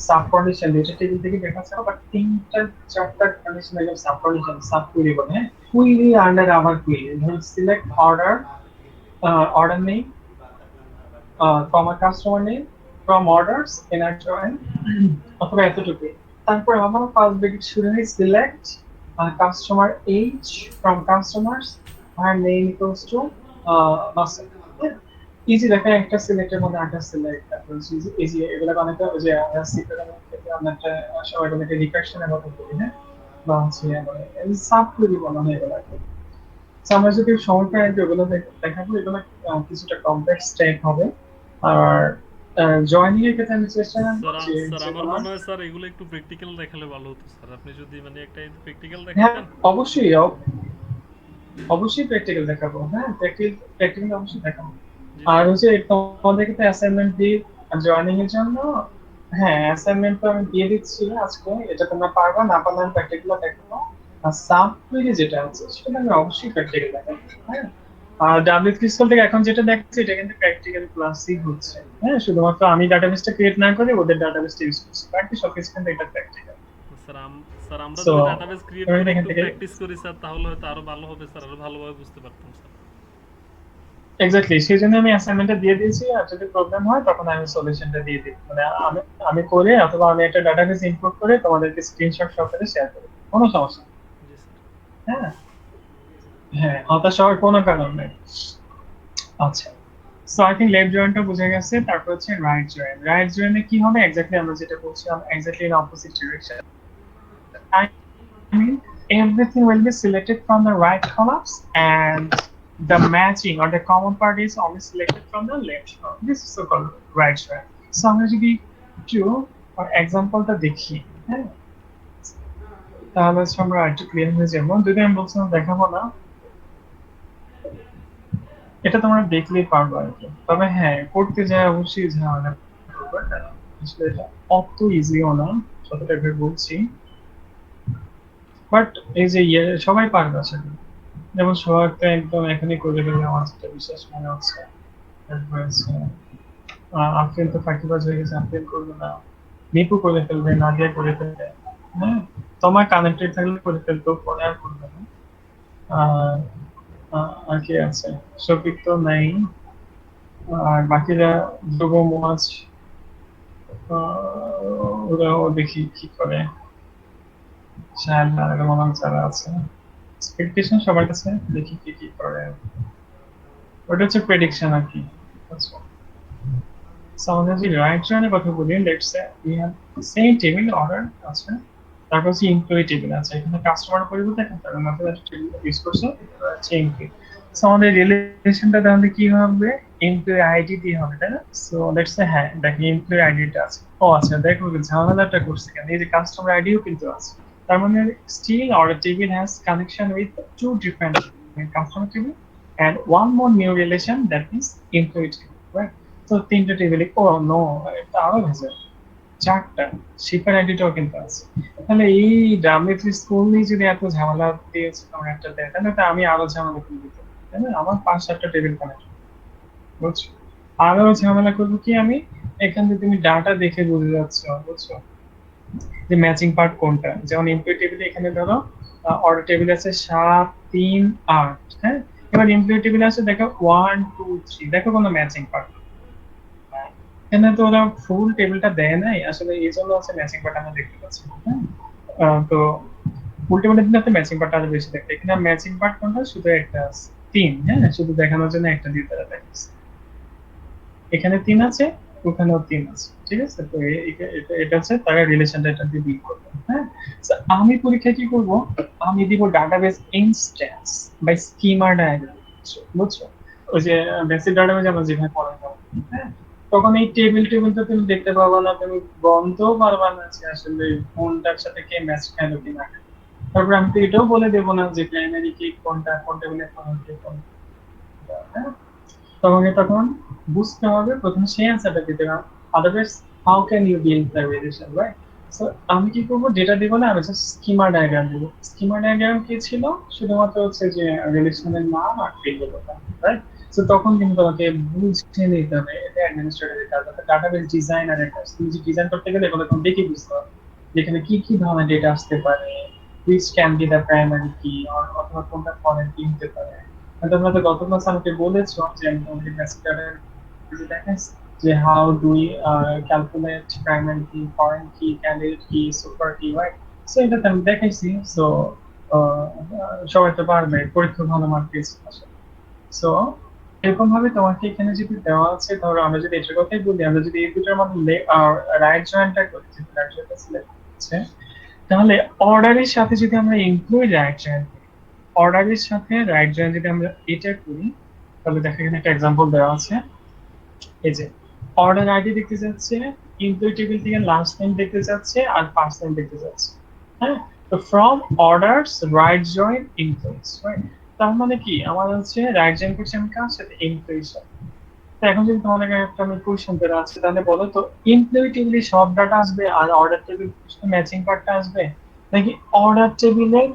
সাব কন্ডিশন দুইটা টেবিল থেকে দেখাচ্ছে, বাট তিনটা চারটা কন্ডিশন একদম সাব কন্ডিশন সাব কুইরি বলে, হ্যাঁ। কুইরি আন্ডার আবার কুইরি, ধরো select order, order name comma customer name from orders inner join, অথবা এতটুকু। তারপর আবার ফার্স্ট ব্র্যাকেট শুরু হয় select customer age from customers আর নেম ইকুয়ালস টু মাসেল। ইজি দেখেন একটা সিলেক্টের মধ্যে আটটা সিলেক্ট, তারপর ইজি এগুলো অনেকটা ওই যে সিলেক্টের ক্ষেত্রে আমরা একটা সবাই বলে রিকার্শনের মতো বলি, হ্যাঁ, বা হচ্ছে সাব কুইরি বলা হয় এগুলো। আমরা যদি সময় পাই ওগুলো দেখাবো, এগুলো কিছুটা কমপ্লেক্স টাইপ হবে। আর জয়েনিং এর ক্ষেত্রে আমি চেষ্টা স্যার করছি স্যার যে আমার তোমার, মনে হয় স্যার এগুলো একটু প্র্যাকটিক্যাল দেখালে ভালো হতো স্যার, আপনি যদি মানে একটা প্র্যাকটিক্যাল হ্যাঁ দেখাতেন। অবশ্যই অবশ্যই প্র্যাকটিক্যাল দেখাবো, হ্যাঁ প্র্যাকটিক্যাল অবশ্যই দেখাবো। জি আর স্যার। হচ্ছে তোমাদেরকে তো অ্যাসাইনমেন্ট দিই জয়েনিং এর জন্য। হ্যাঁ অ্যাসাইনমেন্ট তো আমি দিয়ে দিচ্ছি আজকে, এটা তোমরা পারবা, না পারলে আমি প্র্যাকটিক্যাল দেখাবো। আর সাব কুইজ যেটা আছে সেটা আমি অবশ্যই প্র্যাকটিক্যাল দেখাবো, হ্যাঁ। আর ডাব্লিউ ক্রিস্টাল থেকে এখন যেটা দেখছি এটা কিন্তু প্র্যাকটিক্যাল ক্লাসই হচ্ছে, হ্যাঁ। শুধুমাত্র আমি ডাটাবেসটা ক্রিয়েট না করে ওদের ডাটাবেসটা ইউজ করছি, বাকি সবকিছু কিন্তু এটা প্র্যাকটিক্যাল। স্যার স্যার আমরা সো যদি ডাটাবেস ক্রিয়েট তুমি করে এখান একটু থেকে প্র্যাকটিস করি স্যার, তাহলে হয়তো আরো ভালো হবে স্যার, আরো ভালোভাবে বুঝতে পারতাম স্যার। এক্স্যাক্টলি সেই জন্য আমি অ্যাসাইনমেন্টটা দিয়ে দিয়েছি, আর যদি প্রবলেম হয় তখন আমি সলিউশনটা দিয়ে দিই, মানে আমি আমি করে অথবা আমি একটা ডাটাবেস ইম্পোর্ট করে তোমাদেরকে স্ক্রিনশট সহকারে শেয়ার করব, কোনো সমস্যা নেই, জি স্যার। হ্যাঁ। হ্যাঁ হতাশ হওয়ার কোনো কারণ নেই। আচ্ছা, সো আই থিঙ্ক লেফট জয়েন্টটা বুঝে গেছে, তারপর হচ্ছে রাইট জয়েন্ট। রাইট জয়েন্টে কি হবে এক্স্যাক্টলি আমরা যেটা বলছিলাম, exactly in opposite direction. I mean, everything will be selected from the right columns and the matching or the common part is only selected from the left column. This is so called right join. So আমরা যদি একটু এক্সাম্পলটা দেখি, হ্যাঁ, তাহলে হচ্ছে আমরা একটু ক্লিয়ার হয়ে যাবো। যদি আমি বলছিলাম দেখাবো না, এটা তোমরা দেখলেই পারবো আর কি। তবে হ্যাঁ করতে যায় অবশ্যই ঝামেলা করবে, কারণ আসলে এটা অত ইজিও না, যতটা ভেবে বলছি। বাট এই যে সবাই পারবে আসলে, যেমন সোহাগ তো একদম এখনই করে ফেলবে আমার যেটা বিশ্বাস মনে হচ্ছে। তারপর হচ্ছে আফরিন তো ফাঁকিবাজ হয়ে গেছে, আফরিন করবে না, নিপু করে ফেলবে, নাদিয়া করে ফেলবে, হ্যাঁ। তোমার কানেক্টেড থাকলে করে ফেলতো, পরে আর করবে না। আর আর কি আছে, শফিক তো নাই, আর বাকিরা ধ্রুব মোয়াজ, ওরাও দেখি কি করে, শায়ন আর রহমান যারা আছে, এক্সপেকটেশন সবার কাছে, দেখি কি কি করে। ওটা হচ্ছে প্রেডিকশন আর কি। সো আমরা যদি রাইট জয়েনের কথা বলি, let's say we have same table order আছে, তারপর হচ্ছে এমপ্লয়ি টেবিল আছে, এখানে কাস্টমার পরিবর্তে এখন তার মধ্যে একটা টেবিল ইউজ করছে, হচ্ছে এমপ্লয়ি। সো আমাদের রিলেশনটা তাহলে কি হবে, এমপ্লয়ি আইডি দিয়ে হবে, তাই না? সো লেটস সে হ্যাঁ দেখি এমপ্লয়ি আইডিটা আছে, ও আচ্ছা দেখো ঝামেলাটা করছে কেন, এই যে কাস্টমার আইডিও কিন্তু আছে, তার মানে still order table has connection with two different customer table and one more new relation, that is employee table, right? তো তিনটা টেবিলে, ও নো এটা আরো হয়েছে চারটা, শিপার আইডিটাও কিন্তু আছে। তাহলে এই ডাব্লিউ3 স্কুলই যদি এত ঝামেলা দিয়েছে তোমার একটা দেয়, তাহলে তো আমি আরো ঝামেলা করে দিতে, তাই না? আমার 5-7টা টেবিল কানেক্ট, বুঝছো? আরো ঝামেলা করবো কি আমি, এখান থেকে তুমি ডাটা দেখে বুঝে যাচ্ছ, বুঝছো, যে ম্যাচিং পার্ট কোনটা। যেমন এমপ্লয়ি টেবিলে এখানে ধরো অর্ডার টেবিল আছে 7, 3, 8, হ্যাঁ। এবার এমপ্লয়ি টেবিলে আছে দেখো 1, 2, 3, দেখো কোনো ম্যাচিং পার্ট, এখানে তো ওরা ফুল টেবিলটা দেয় নাই আসলে, এই জন্য হচ্ছে ম্যাচিং পার্ট আমরা দেখতে পাচ্ছি, হ্যাঁ। তো ফুল টেবিলের দিকে তো ম্যাচিং পার্ট আরো বেশি দেখতে, এখানে ম্যাচিং পার্ট কোনটা, শুধু একটা আছে 3, হ্যাঁ, শুধু দেখানোর জন্য একটা দিয়ে তারা দেখাচ্ছে। এখানে 3 আছে, ওখানেও 3 আছে, ঠিক আছে। তো এটা হচ্ছে তারা রিলেশনটা এটা দিয়ে ডিল করবে, হ্যাঁ। So, আমি পরীক্ষায় কি করব, আমি দিব database instance by schema diagram, বুঝছো? ওই যে বেসিক ডাটাবেস আমরা যেভাবে পড়াতাম, হ্যাঁ, তখন এই টেবিলটা তুমি দেখতে পাবা না, তুমি বলতেও পারবা না যে আসলে কোনটার সাথে কে ম্যাচ খাইলো কি না খাইলো। তারপর আমি তো এটাও বলে দেবো না যে প্রাইমারি কি কোনটা, কোন টেবিলে কোনটা, হ্যাঁ। তখন বুঝতে হবে প্রথমে সেই অ্যান্সারটা দিতে হবে, otherwise how can you build the relation, right? So আমি কি করবো, যেটা দিব না, আমি জাস্ট স্কিমা ডায়াগ্রাম দিব। স্কিমা ডায়াগ্রাম কি ছিল, শুধুমাত্র হচ্ছে যে রিলেশনের নাম আর ফিল্ডের কথা, রাইট? সো তখন কিন্তু তোমাকে বুঝতে নিতে হবে, এটা অ্যাডমিনিস্ট্রেটরের কাজ, ডাটাবেস ডিজাইনারের কাজ। তুমি যে ডিজাইন করতে গেলে এগুলো তুমি দেখে বুঝতে হবে যেখানে কি কি ধরনের ডেটা আসতে পারে, which can be the primary key, অথবা কোনটা ফরেন কি হতে পারে। তোমরা তো গত ক্লাসে আমাকে বলেছো যে আমি তোমাকে মেসেঞ্জারে দেখাচ্ছি যে how do we calculate primary কি, ফরেন কি, ক্যান্ডিডেট কি, সুপার কি, রাইট? সো এটা আমি দেখাইছি। সো সবাই তো পারবে, পরীক্ষা ভালো মার্ক পেয়েছে। সো এরকম ভাবে তোমাকে এখানে যদি দেওয়া আছে, ধরো আমরা যদি এটার কথাই বলি, আমরা যদি এই দুটোর মধ্যে রাইট জয়েন্টটা করি, যদি রাইট জয়েন্টটা সিলেক্ট করছে, তাহলে অর্ডারের সাথে যদি আমরা ইনক্লুড রাইট জয়েন্ট, অর্ডারের সাথে রাইট জয়েন্ট যদি আমরা এটা করি, তাহলে দেখো এখানে একটা एग्जांपल দেওয়া আছে। এই যে অর্ডার আইডি দেখতে যাচ্ছে, এমপ্লয়ি টেবিল থেকে লাস্ট নেম দেখতে যাচ্ছে, আর ফার্স্ট নেম দেখতে যাচ্ছে, হ্যাঁ। তো from orders right joint employees, right? তার মানে কি আমার হচ্ছে রাইট জয়েন করছি আমি কার সাথে, এমপ্লয়ির সাথে। তো এখন যদি তোমাদের একটা আমি কোশ্চেন দেওয়া আছে, তাহলে বলো তো এমপ্লয়ি টেবিলে সব ডাটা আসবে আর অর্ডার টেবিল ম্যাচিং পার্টটা আসবে, নাকি অর্ডার টেবিলের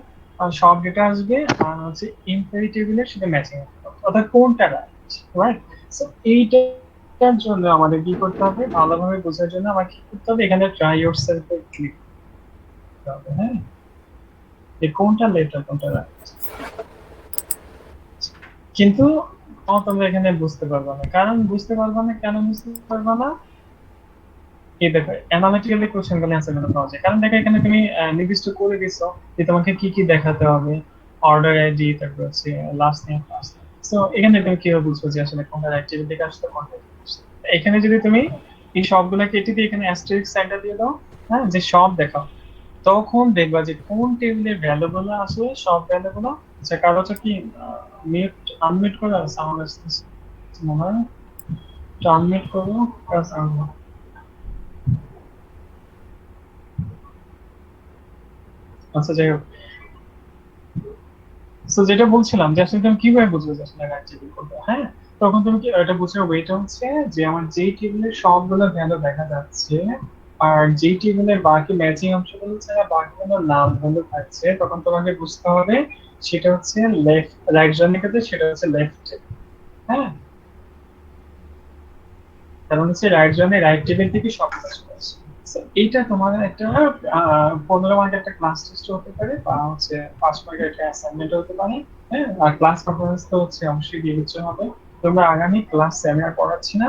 সব ডেটা আসবে আর হচ্ছে এমপ্লয়ি টেবিলের সাথে ম্যাচিং আসবে, অর্থাৎ কোনটা রাইট? সো এইটার জন্য আমাদের কি করতে হবে, ভালোভাবে বোঝার জন্য আমার কি করতে হবে, এখানে ট্রাই ইয়োর সেলফ ক্লিক করতে হবে। হ্যাঁ, যে কোনটা লেট আর কোনটা রাইট। কিন্তু তোমরা এখানে বুঝতে পারবে না, কারণ বুঝতে পারবে না, কেন বুঝতে পারবে না, এই দেখো অ্যানালিটিক্যালি কোশ্চেন গুলো অ্যান্সার করতে পাওয়া যায়। কারণ দেখো এখানে তুমি নির্দিষ্ট করে দিছো যে তোমাকে কি কি দেখাতে হবে, অর্ডার আইডি, তারপর হচ্ছে last name first name. So এখানে তুমি কিভাবে বুঝবো যে আসলে কোনটা অ্যাক্টিভিটি থেকে আসছে কোনটা থেকে আসছে? এখানে যদি তুমি এই সবগুলা কেটে দিয়ে এখানে অ্যাস্টেরিস্ক সাইনটা দিয়ে দাও, হ্যাঁ, যে সব দেখাও, তখন দেখবা যে কোন টেবিলের ভ্যালু গুলো আসলে সব ভ্যালু গুলো। আচ্ছা, কারো হচ্ছে কি মিউট আনমিউট করা সাউন্ড আসতেছে মনে হয়, আনমিউট করো, সাউন্ড। আচ্ছা, যাই হোক, সো যেটা বলছিলাম যে আসলে তুমি কিভাবে বুঝবে যে আসলে রাইট টেবিল করবে। হ্যাঁ, তখন তুমি কি এটা বুঝার ওয়েটা হচ্ছে যে আমার যেই টেবিলের সবগুলো ভ্যালু দেখা যাচ্ছে আর যেই টেবিলের বাকি ম্যাচিং অংশগুলো ছাড়া বাকি কোনো নাম ভ্যালু থাকছে, তখন তোমাকে বুঝতে হবে সেটা হচ্ছে লেফট, রাইট জনের ক্ষেত্রে সেটা হচ্ছে লেফট। হ্যাঁ, কারণ হচ্ছে রাইট জনে রাইট টেবিল থেকে সব কাজ করছে। So, এইটা তোমার একটা 15 মার্কের একটা ক্লাস টেস্ট হতে পারে, বা হচ্ছে 5 মার্কের একটা অ্যাসাইনমেন্ট হতে পারে। হ্যাঁ, আর ক্লাস পারফরমেন্স তো হচ্ছে অবশ্যই বিবেচ্য হবে। তোমরা আগামী ক্লাসে, আমি আর পড়াচ্ছি না,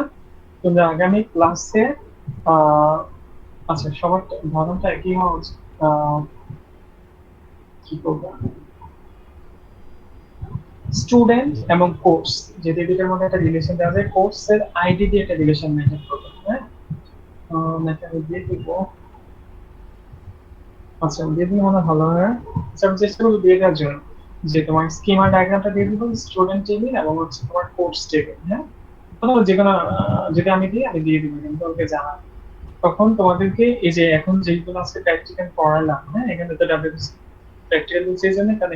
তোমরা আগামী ক্লাসে আহ আচ্ছা, সবার ধরনটা একই হওয়া উচিত। কি করবো, স্টুডেন্ট এবং কোর্স, যে দুইটার মধ্যে একটা রিলেশন দেওয়া যায়, কোর্সের আইডি দিয়ে একটা রিলেশন মেনটেন করবে। হ্যাঁ, আমি দিয়ে দিব। আচ্ছা, দিয়ে দিলে মনে হয় ভালো হয়। আচ্ছা, আমি চেষ্টা করবো দিয়ে দেওয়ার জন্য যে তোমার স্কিমা ডায়াগ্রামটা দিয়ে দিব, স্টুডেন্ট টেবিল এবং হচ্ছে তোমার কোর্স টেবিল। হ্যাঁ, অথবা যে কোনো যদি আমি দিই, আমি দিয়ে দিব, কিন্তু ওকে জানা। তখন তোমাদেরকে এই যে এখন যেগুলো আজকে প্র্যাকটিক্যাল পড়ালাম, হ্যাঁ, এখানে তো ডাব্লিউবিসি প্র্যাকটিক্যাল বলছে এই জন্য, কারণ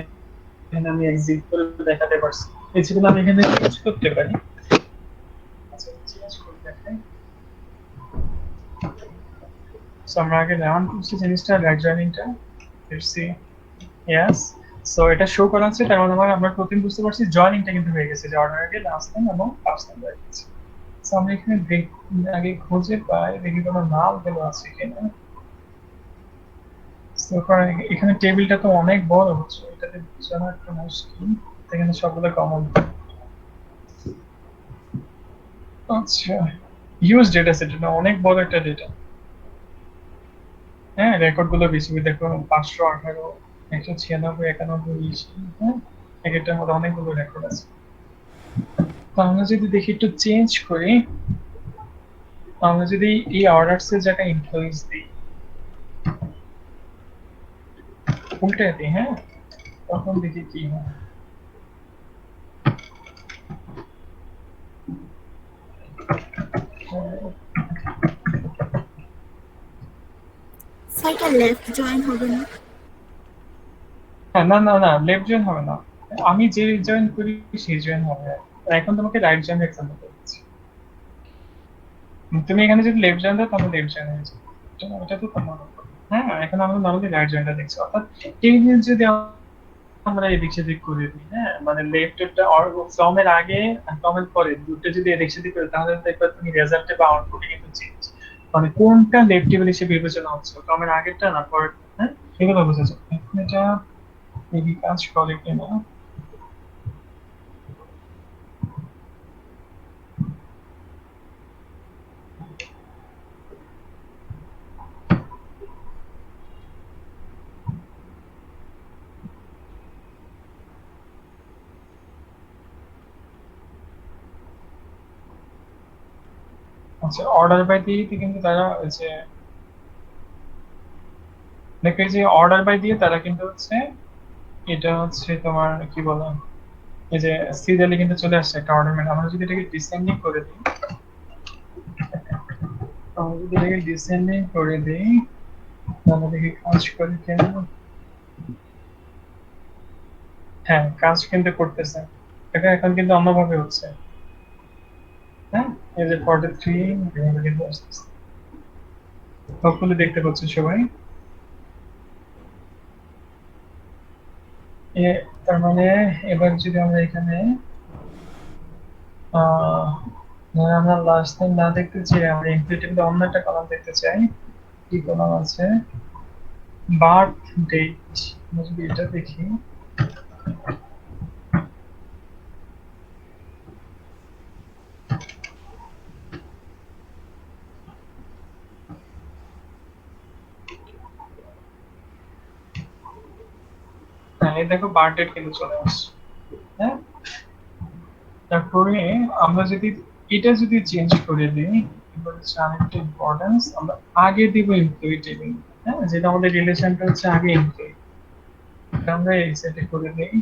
এখানে আমি এক্সিট করে দেখাতে পারছি। এই যেগুলো আমি এখানে চেঞ্জ করতে পারি। আচ্ছা, চেঞ্জ করে দেখাই। সো আমরা আগে রান করছি জিনিসটা, রাইট জয়েনিংটা দেখছি। ইয়েস, সো এটা শো করা আছে, তার মানে আমরা প্রথম বুঝতে পারছি জয়েনিংটা কিন্তু হয়ে গেছে, যে অর্ডার আগে লাস্ট নেম এবং ফার্স্ট নেম হয়ে গেছে। সো আমরা এখানে আগে খুঁজে পাই, দেখি কোনো নাম গুলো আছে কিনা। সো এখানে টেবিলটা তো অনেক বড় হচ্ছে, এটাতে বোঝানো একটু মুশকিল, এখানে সবগুলো কমন। আচ্ছা, ইউজ ডেটা সেট, এটা অনেক বড় একটা ডেটা। হ্যাঁ, রেকর্ড গুলো বেশি, দেখো 518, 196, 91, হ্যাঁ, এক একটার মধ্যে অনেকগুলো রেকর্ড আছে। তো আমরা যদি দেখি একটু চেঞ্জ করি, আমরা যদি এই অর্ডারস এর জায়গায় ইনফ্লুয়েন্স দিই, উল্টে দিই, হ্যাঁ, তখন দেখি কি হয়। সাইকেল লেফট জয়েন হবে না? হ্যাঁ, না না না, লেফট জয়েন হবে না, আমি যে জয়েন করি সেই জয়েন হবে। এখন তোমাকে রাইট জয়েন এক্সাম্পল দিচ্ছি, তুমি এখানে যদি লেফট জয়েন দাও তাহলে লেফট জয়েন হয়ে যাবে। এটা তো তোমার উপর। হ্যাঁ, এখন আমরা নর্মালি রাইট জয়েনটা দেখছি, অর্থাৎ টেবিল যদি আমরা এদিক সেদিক করে দিই, হ্যাঁ, মানে লেফটটা ফর্মের আগে ফর্মের পরে দুটো যদি এদিক সেদিক করে, তাহলে দেখবে তুমি রেজাল্টে বা আউটপুটে কিন্তু চেঞ্জ, মানে কোনটা লেফট টেবিল হিসেবে বিবেচনা হচ্ছে, ফর্মের আগেরটা না পরেরটা। হ্যাঁ, এগুলো বোঝা যায়। এখন এটা এই কাজ করে কিনা। আচ্ছা, অর্ডার বাই দিয়ে কিন্তু তারা ওই যে দেখো, এই যে অর্ডার বাই দিয়ে তারা কিন্তু হচ্ছে, এটা হচ্ছে তোমার কি বলে, এই যে সিরিয়ালি কিন্তু চলে আসছে একটা অর্ডার ম্যান। আমরা যদি এটাকে ডিসেন্ডিং করে দিই, তাহলে দেখি কাজ করে কেন। হ্যাঁ, কাজ কিন্তু করতেছে। এটা এখন কিন্তু অন্যভাবে হচ্ছে। হ্যাঁ, এই যে 43 এভাবে কিন্তু আসতেছে। হোপফুলি দেখতে পাচ্ছ সবাই। তার মানে এবার যদি আমরা এখানে ধরো আমরা লাস্ট টাইম না দেখতে চাই, আমরা ইনক্লুডিং অন্য একটা কলাম দেখতে চাই। কি কলাম আছে? Birth date. যদি এটা দেখি, হ্যাঁ এই দেখো বার্থ ডেট কিন্তু চলে আসছে। হ্যাঁ, তারপরে আমরা যদি এটা যদি চেঞ্জ করে দিই, এবার হচ্ছে আরেকটা ইম্পর্টেন্স, আমরা আগে দিব এমপ্লয়ি টেবিল। হ্যাঁ, যেটা আমাদের রিলেশনটা হচ্ছে আগে এমপ্লয়ি, আমরা এই সেটে করে দিই।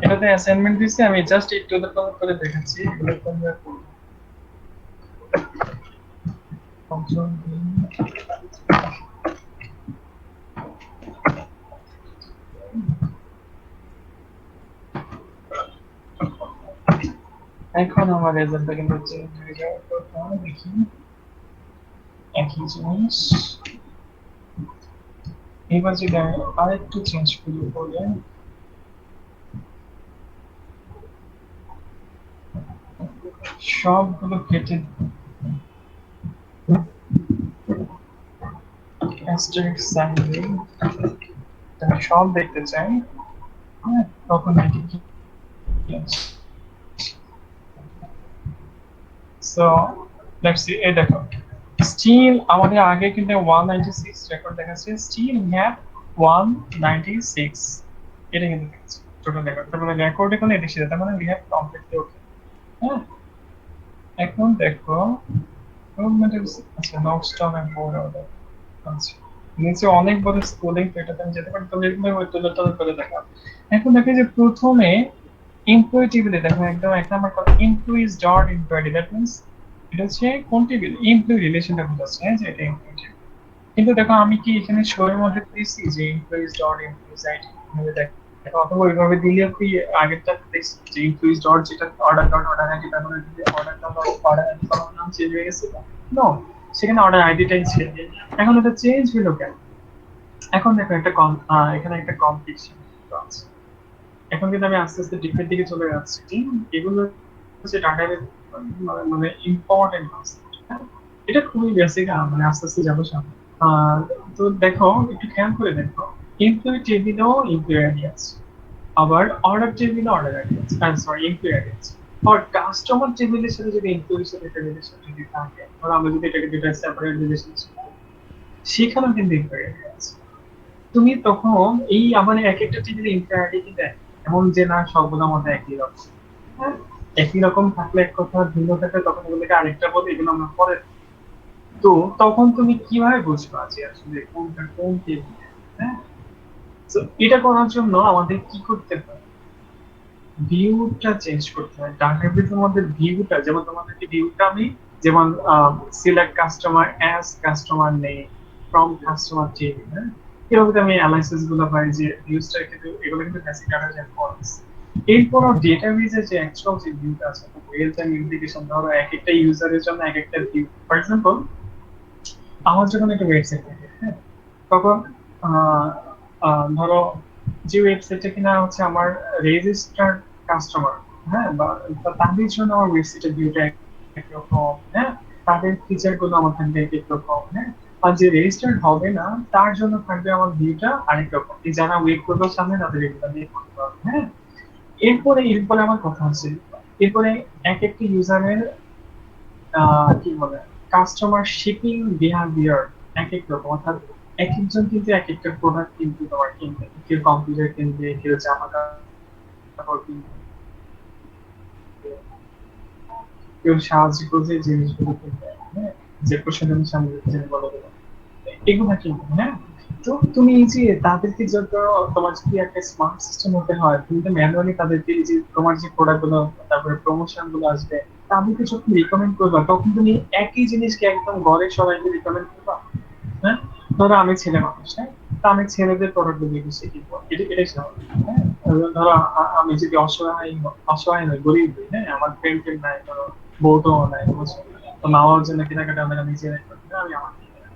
এটাতে অ্যাসাইনমেন্ট দিচ্ছি, আমি জাস্ট একটু করে দেখাচ্ছি, এগুলো তোমরা function দিন। এখন আমার রেজাল্টটা কিন্তু চেঞ্জ হয়ে যাওয়ার কথা, দেখি একই জিনিস। এবার যদি আমি আরেকটু চেঞ্জ করি, বলে সবগুলো কেটে asterisk sign দিই, আমি সব দেখতে চাই। হ্যাঁ, তখন এটি কি সো লেটস সি, এই দেখো স্টিল আমাদের আগে কিন্তু 196 রেকর্ড দেখাচ্ছে, স্টিল উই হ্যাভ 196, এটা কিন্তু দেখাচ্ছে টোটাল রেকর্ড। তার মানে রেকর্ড এখানে এসে তার মানে উই হ্যাভ কমপ্লিটলি ওকে। হ্যাঁ, এখন দেখো আচ্ছা notes town and board order. আচ্ছা, নিচে অনেক বড় স্কুলিং, তো এটাতে আমি যেতে পারি, তুমি এরকম ওই তুলে করে দেখা। এখন দেখো যে প্রথমে এমপ্লয়ি টেবিলে দেখো একদম এক নাম্বার কথা employees dot employee, that means এটা হচ্ছে কোন টেবিল, এমপ্লয়ি রিলেশনটা বোঝাচ্ছে, হ্যাঁ যে এটা এমপ্লয়ি টেবিল। কিন্তু দেখো আমি কি এখানে শোয়ের মধ্যে দিয়েছি যে এমপ্লয়িজ ডট এমপ্লয়িজ আইডি, এভাবে দেখো অথবা ওইভাবে দিলে কি আগেরটা দেখছি যে এমপ্লয়িজ ডট যেটা অর্ডার ডট অর্ডার আইডি, তার মানে যদি অর্ডার ডট অর্ডার আইডি কলামের নাম চেঞ্জ হয়ে গেছে, নো সেখানে অর্ডার আইডিটাই ছিল। এখন এটা চেঞ্জ হলো কেন? এখন দেখো একটা এখানে একটা কমপ্লিকেশন আছে। এখন কিন্তু আমি আস্তে আস্তে ডিপের দিকে চলে যাচ্ছি। এগুলো হচ্ছে ডাটাবেস মানে ইম্পর্টেন্ট কনসেপ্ট। এটা খুবই বেসিক, মানে আস্তে আস্তে যাবো সামনে। তো দেখো একটু খেয়াল করে দেখো, এমপ্লয়ি টেবিলেও এমপ্লয়ি আইডি আছে, আবার অর্ডার টেবিলে অর্ডার আইডি আছে, সরি এমপ্লয়ি আইডি আছে। আর কাস্টমার টেবিলের সাথে যদি এমপ্লয়ির সাথে একটা রিলেশন যদি থাকে, আর আমরা যদি এটাকে দুটো সেপারেট রিলেশন, সেখানেও কিন্তু এমপ্লয়ি আইডি আছে। তুমি তখন এই আমার এক একটা টেবিলে এমপ্লয়ি আইডি কিন্তু এমন যে না সবগুলোর মধ্যে একই রকম। হ্যাঁ, একই রকম থাকলে এক কথা, ভিন্ন থাকলে তখন এগুলোকে আরেকটা বলে, এগুলো আমরা পরে। তো তখন তুমি কিভাবে বুঝবা যে আসলে কোনটা কোন টেবিল? হ্যাঁ, তো এটা করার জন্য আমাদের কি করতে হয়, ভিউটা চেঞ্জ করতে হয়। ডাটাবেসের মধ্যে ভিউটা, যেমন তোমাদের কি ভিউটা আমি যেমন select customer as customer name from customer table, হ্যাঁ এরকম আমি অ্যানালাইসিস গুলো পাই যে ভিউজটা কিন্তু এগুলো কিন্তু বেসিক ডাটাবেস ফর্মস। এরপর ডেটাবেসে যে অ্যাকচুয়াল যে ভিউটা আছে, রিয়েল টাইম ইমপ্লিকেশন, ধরো এক একটা ইউজারের জন্য এক একটা ভিউ। ফর এক্সাম্পল আমার যখন একটা ওয়েবসাইট থাকে, হ্যাঁ তখন ধরো যে ওয়েবসাইটটা কিনা হচ্ছে আমার রেজিস্টার্ড কাস্টমার, হ্যাঁ বা তাদের জন্য আমার ওয়েবসাইটের ভিউটা একরকম, হ্যাঁ তাদের ফিচার গুলো আমার থাকবে এক রকম, হ্যাঁ আর যে রেজিস্টার্ড হবে না তার জন্য থাকবে আমার ভিউটা আরেক রকম। এই যারা ওয়েব করবে সামনে তাদের এগুলো নিয়ে করতে পারবে। হ্যাঁ, এরপরে আমার কথা আছে, এরপরে এক একটা ইউজারের কি বলে কাস্টমার শিপিং বিহেভিয়ার এক এক রকম, অর্থাৎ এক একজন কিন্তু এক একটা প্রোডাক্ট কিন্তু তোমার কিনবে, কেউ কম্পিউটার কিনবে, কেউ জামা কাপড় কিনবে, কেউ সাহায্য করবে জিনিসগুলো কিনবে, হ্যাঁ যে প্রসাধনী সামগ্রী বলে দেবো এগুলা কিনবে। হ্যাঁ, তো তুমি এই যে তাদেরকে যত তোমার যদি একটা স্মার্ট সিস্টেম হতে হয়, তুমি তো ম্যানুয়ালি তাদেরকে এই যে তোমার যে প্রোডাক্ট গুলো তারপরে প্রমোশন গুলো আসবে তাদেরকে যখন রিকমেন্ড করবা, তখন তুমি একই জিনিসকে একদম ঘরে সবাইকে রিকমেন্ড করবা। হ্যাঁ, ধরো আমি ছেলে মানুষ, হ্যাঁ তা আমি ছেলেদের প্রোডাক্ট দিয়ে বেশি কিনবো, এটাই স্বাভাবিক। হ্যাঁ, ধরো আমি যদি অসহায় নই, গরিব হই, হ্যাঁ, আমার ফ্রেন্ড নাই, ধরো বউটো নাই, বুঝছো? তো মামার জন্য কেনাকাটা আমরা নিজে করি না, আমি আমার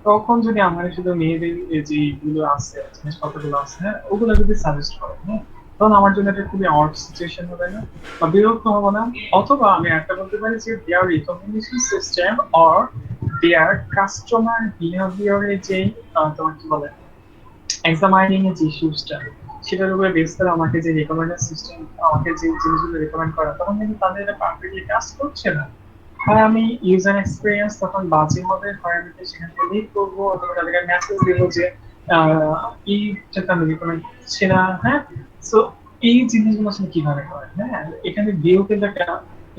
তখন যদি আমার শুধু মেয়েদের এই যেগুলো আছে, জিনিসপত্রগুলো আছে, হ্যাঁ, ওগুলো যদি সাজেস্ট করে, হ্যাঁ, তখন আমার জন্য এটা খুবই অড সিচুয়েশন হবে না, বা বিরক্ত হবো না। অথবা আমি একটা বলতে পারি যে their recommendation system or their customer বিহেভিয়ারের যে তোমার কি বলে এক্সামাইনিং এর যে ইস্যুসটা, সেটার উপরে বেস করে আমাকে যে রেকমেন্ডেশন সিস্টেম, আমাকে যে জিনিসগুলো রেকমেন্ড করা, তখন কিন্তু তাদের এটা পারফেক্টলি কাজ করছে না। হয় আমি ইউজার এক্সপিরিয়েন্স তখন বাজে হবে, হয় আমি সেখান থেকে লিড করবো, অথবা তাদেরকে মেসেজ দেবো যে এইটাতে আমি রেকমেন্ড করছি না। হ্যাঁ, সো এই জিনিসগুলো আসলে কিভাবে হয়, হ্যাঁ, এখানে ভিউ কিন্তু একটা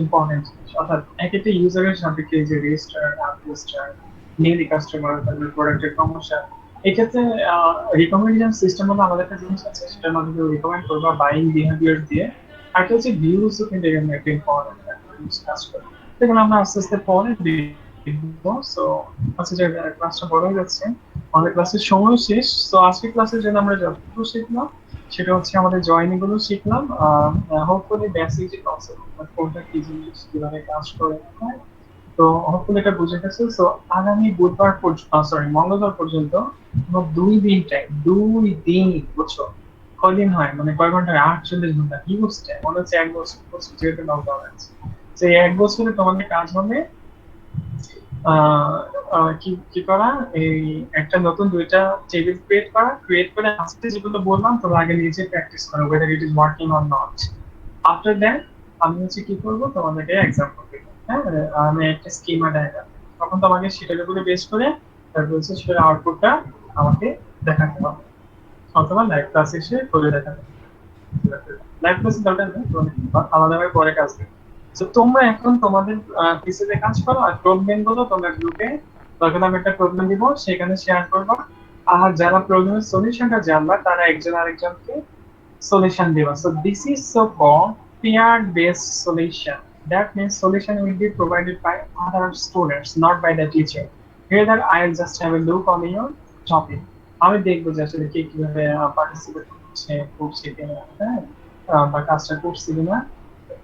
ইম্পর্টেন্ট জিনিস। অর্থাৎ এক একটা ইউজারের সাপেক্ষে যে রেজিস্টার, আনরেজিস্টার, মেইলি কাস্টমার, তারপরে প্রোডাক্টের প্রমোশন, এক্ষেত্রে রিকমেন্ডেশন সিস্টেম হলো আমাদের একটা জিনিস আছে, সেটার মাধ্যমে রিকমেন্ড করবা বাইং বিহেভিয়ার দিয়ে। আর একটা হচ্ছে ভিউজও কিন্তু এখানে একটা ইম্পর্টেন্ট কাজ করে। সেগুলো আমরা আস্তে আস্তে পরে দেখবো। সো আজকে যে ক্লাসটা বড় হয়ে যাচ্ছে, আমাদের ক্লাসের সময় শেষ। তো আজকের ক্লাসের জন্য আমরা যতটুকু শিখলাম সেটা হচ্ছে আমাদের জয়েনিং গুলো শিখলাম, হোপফুলি বেসিক যে কনসেপ্ট, কোনটা কি জিনিস, কিভাবে কাজ করে, হ্যাঁ। তো হোপফুলি এটা বুঝে গেছে। সো আগামী বুধবার মঙ্গলবার পর্যন্ত আমরা 2 দিন টাইম, 2 দিন, বুঝছো? কয়দিন হয় মানে কয় ঘন্টা হয়? 48 ঘন্টা। কি বুঝছে? মনে হচ্ছে 1 বছর যেহেতু লকডাউন আছে, যে 1 বছরে তোমাদের কাজ হবে কি কি করা, এই একটা নতুন 2টা টেবিল ক্রিয়েট করে আজকে যেগুলো বললাম তোমরা আগে নিজে প্র্যাকটিস করো, whether it is working or not. After that আমি হচ্ছে কি করবো, তোমাদেরকে এক্সাম্পল দেব, হ্যাঁ, আমি একটা স্কিমা ডায়াগ্রাম, তখন তোমাকে সেটার উপরে বেস করে তারপর হচ্ছে সেটার আউটপুটটা আমাকে দেখাতে হবে, অথবা লাইভ ক্লাস এসে করে দেখাতে হবে। লাইভ ক্লাসের দরকার নেই, আলাদাভাবে পরে কাজ দেবে। তো তোমরা এখন তোমাদের পিসিতে কাজ করো, আর প্রবলেম গুলো তোমরা গ্রুপে, তখন আমি একটা প্রবলেম দিব, সেখানে শেয়ার করবা। আর যারা প্রবলেমের সলিউশনটা জানবা তারা একজন আরেকজনকে solution দিবা। So this is so called peer-based solution. That means solution will be provided by other students, not by the teacher. Here that I'll just have a look on your topic. আমি দেখবো যে আসলে কে কিভাবে পার্টিসিপেট করছে কিনা, হ্যাঁ, বা কাজটা করছে কিনা।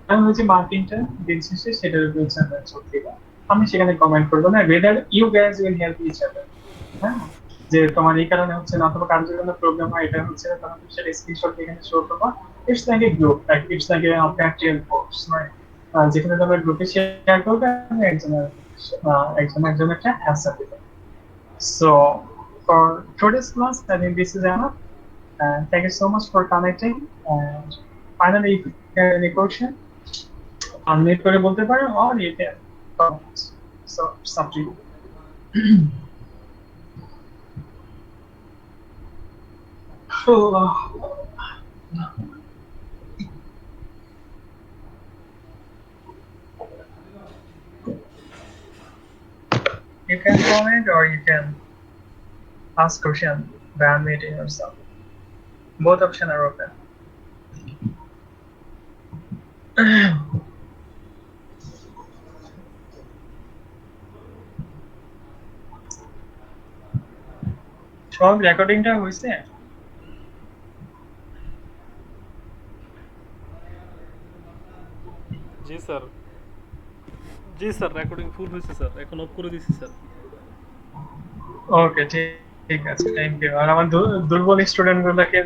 আমি হচ্ছে মার্কিংটা দিন শেষে সেটার উপর দিবা। আমি সেখানে কমেন্ট করবো না, whether you guys will help each other, হ্যাঁ, যে তোমার এই কারণে হচ্ছে না, অথবা কারোর জন্য প্রবলেম হয়, এটা হচ্ছে না, তখন সেটা স্ক্রিনশট এখানে শো করবা। It's like a group, it's like a practical course, right? যেখানে তোমরা গ্রুপে শেয়ার করবে, একজন একটা অ্যান্সার দিবে। So for today's class, I think this is enough. And thank you so much for connecting. And finally, if you have any question, unmute করে বলতে পারো, or you can comment. So it's up to you. You can comment or you can ask question by unmuting yourself. Both options are open. সব রেকর্ডিংটা হয়েছে? জি স্যার, জি স্যার, রেকর্ডিং ফুল হয়েছে স্যার, এখন অফ করে দিয়েছি স্যার। ওকে, ঠিক আছে, থ্যাংক ইউ। আর আমার দুর্বল স্টুডেন্ট গুলোকে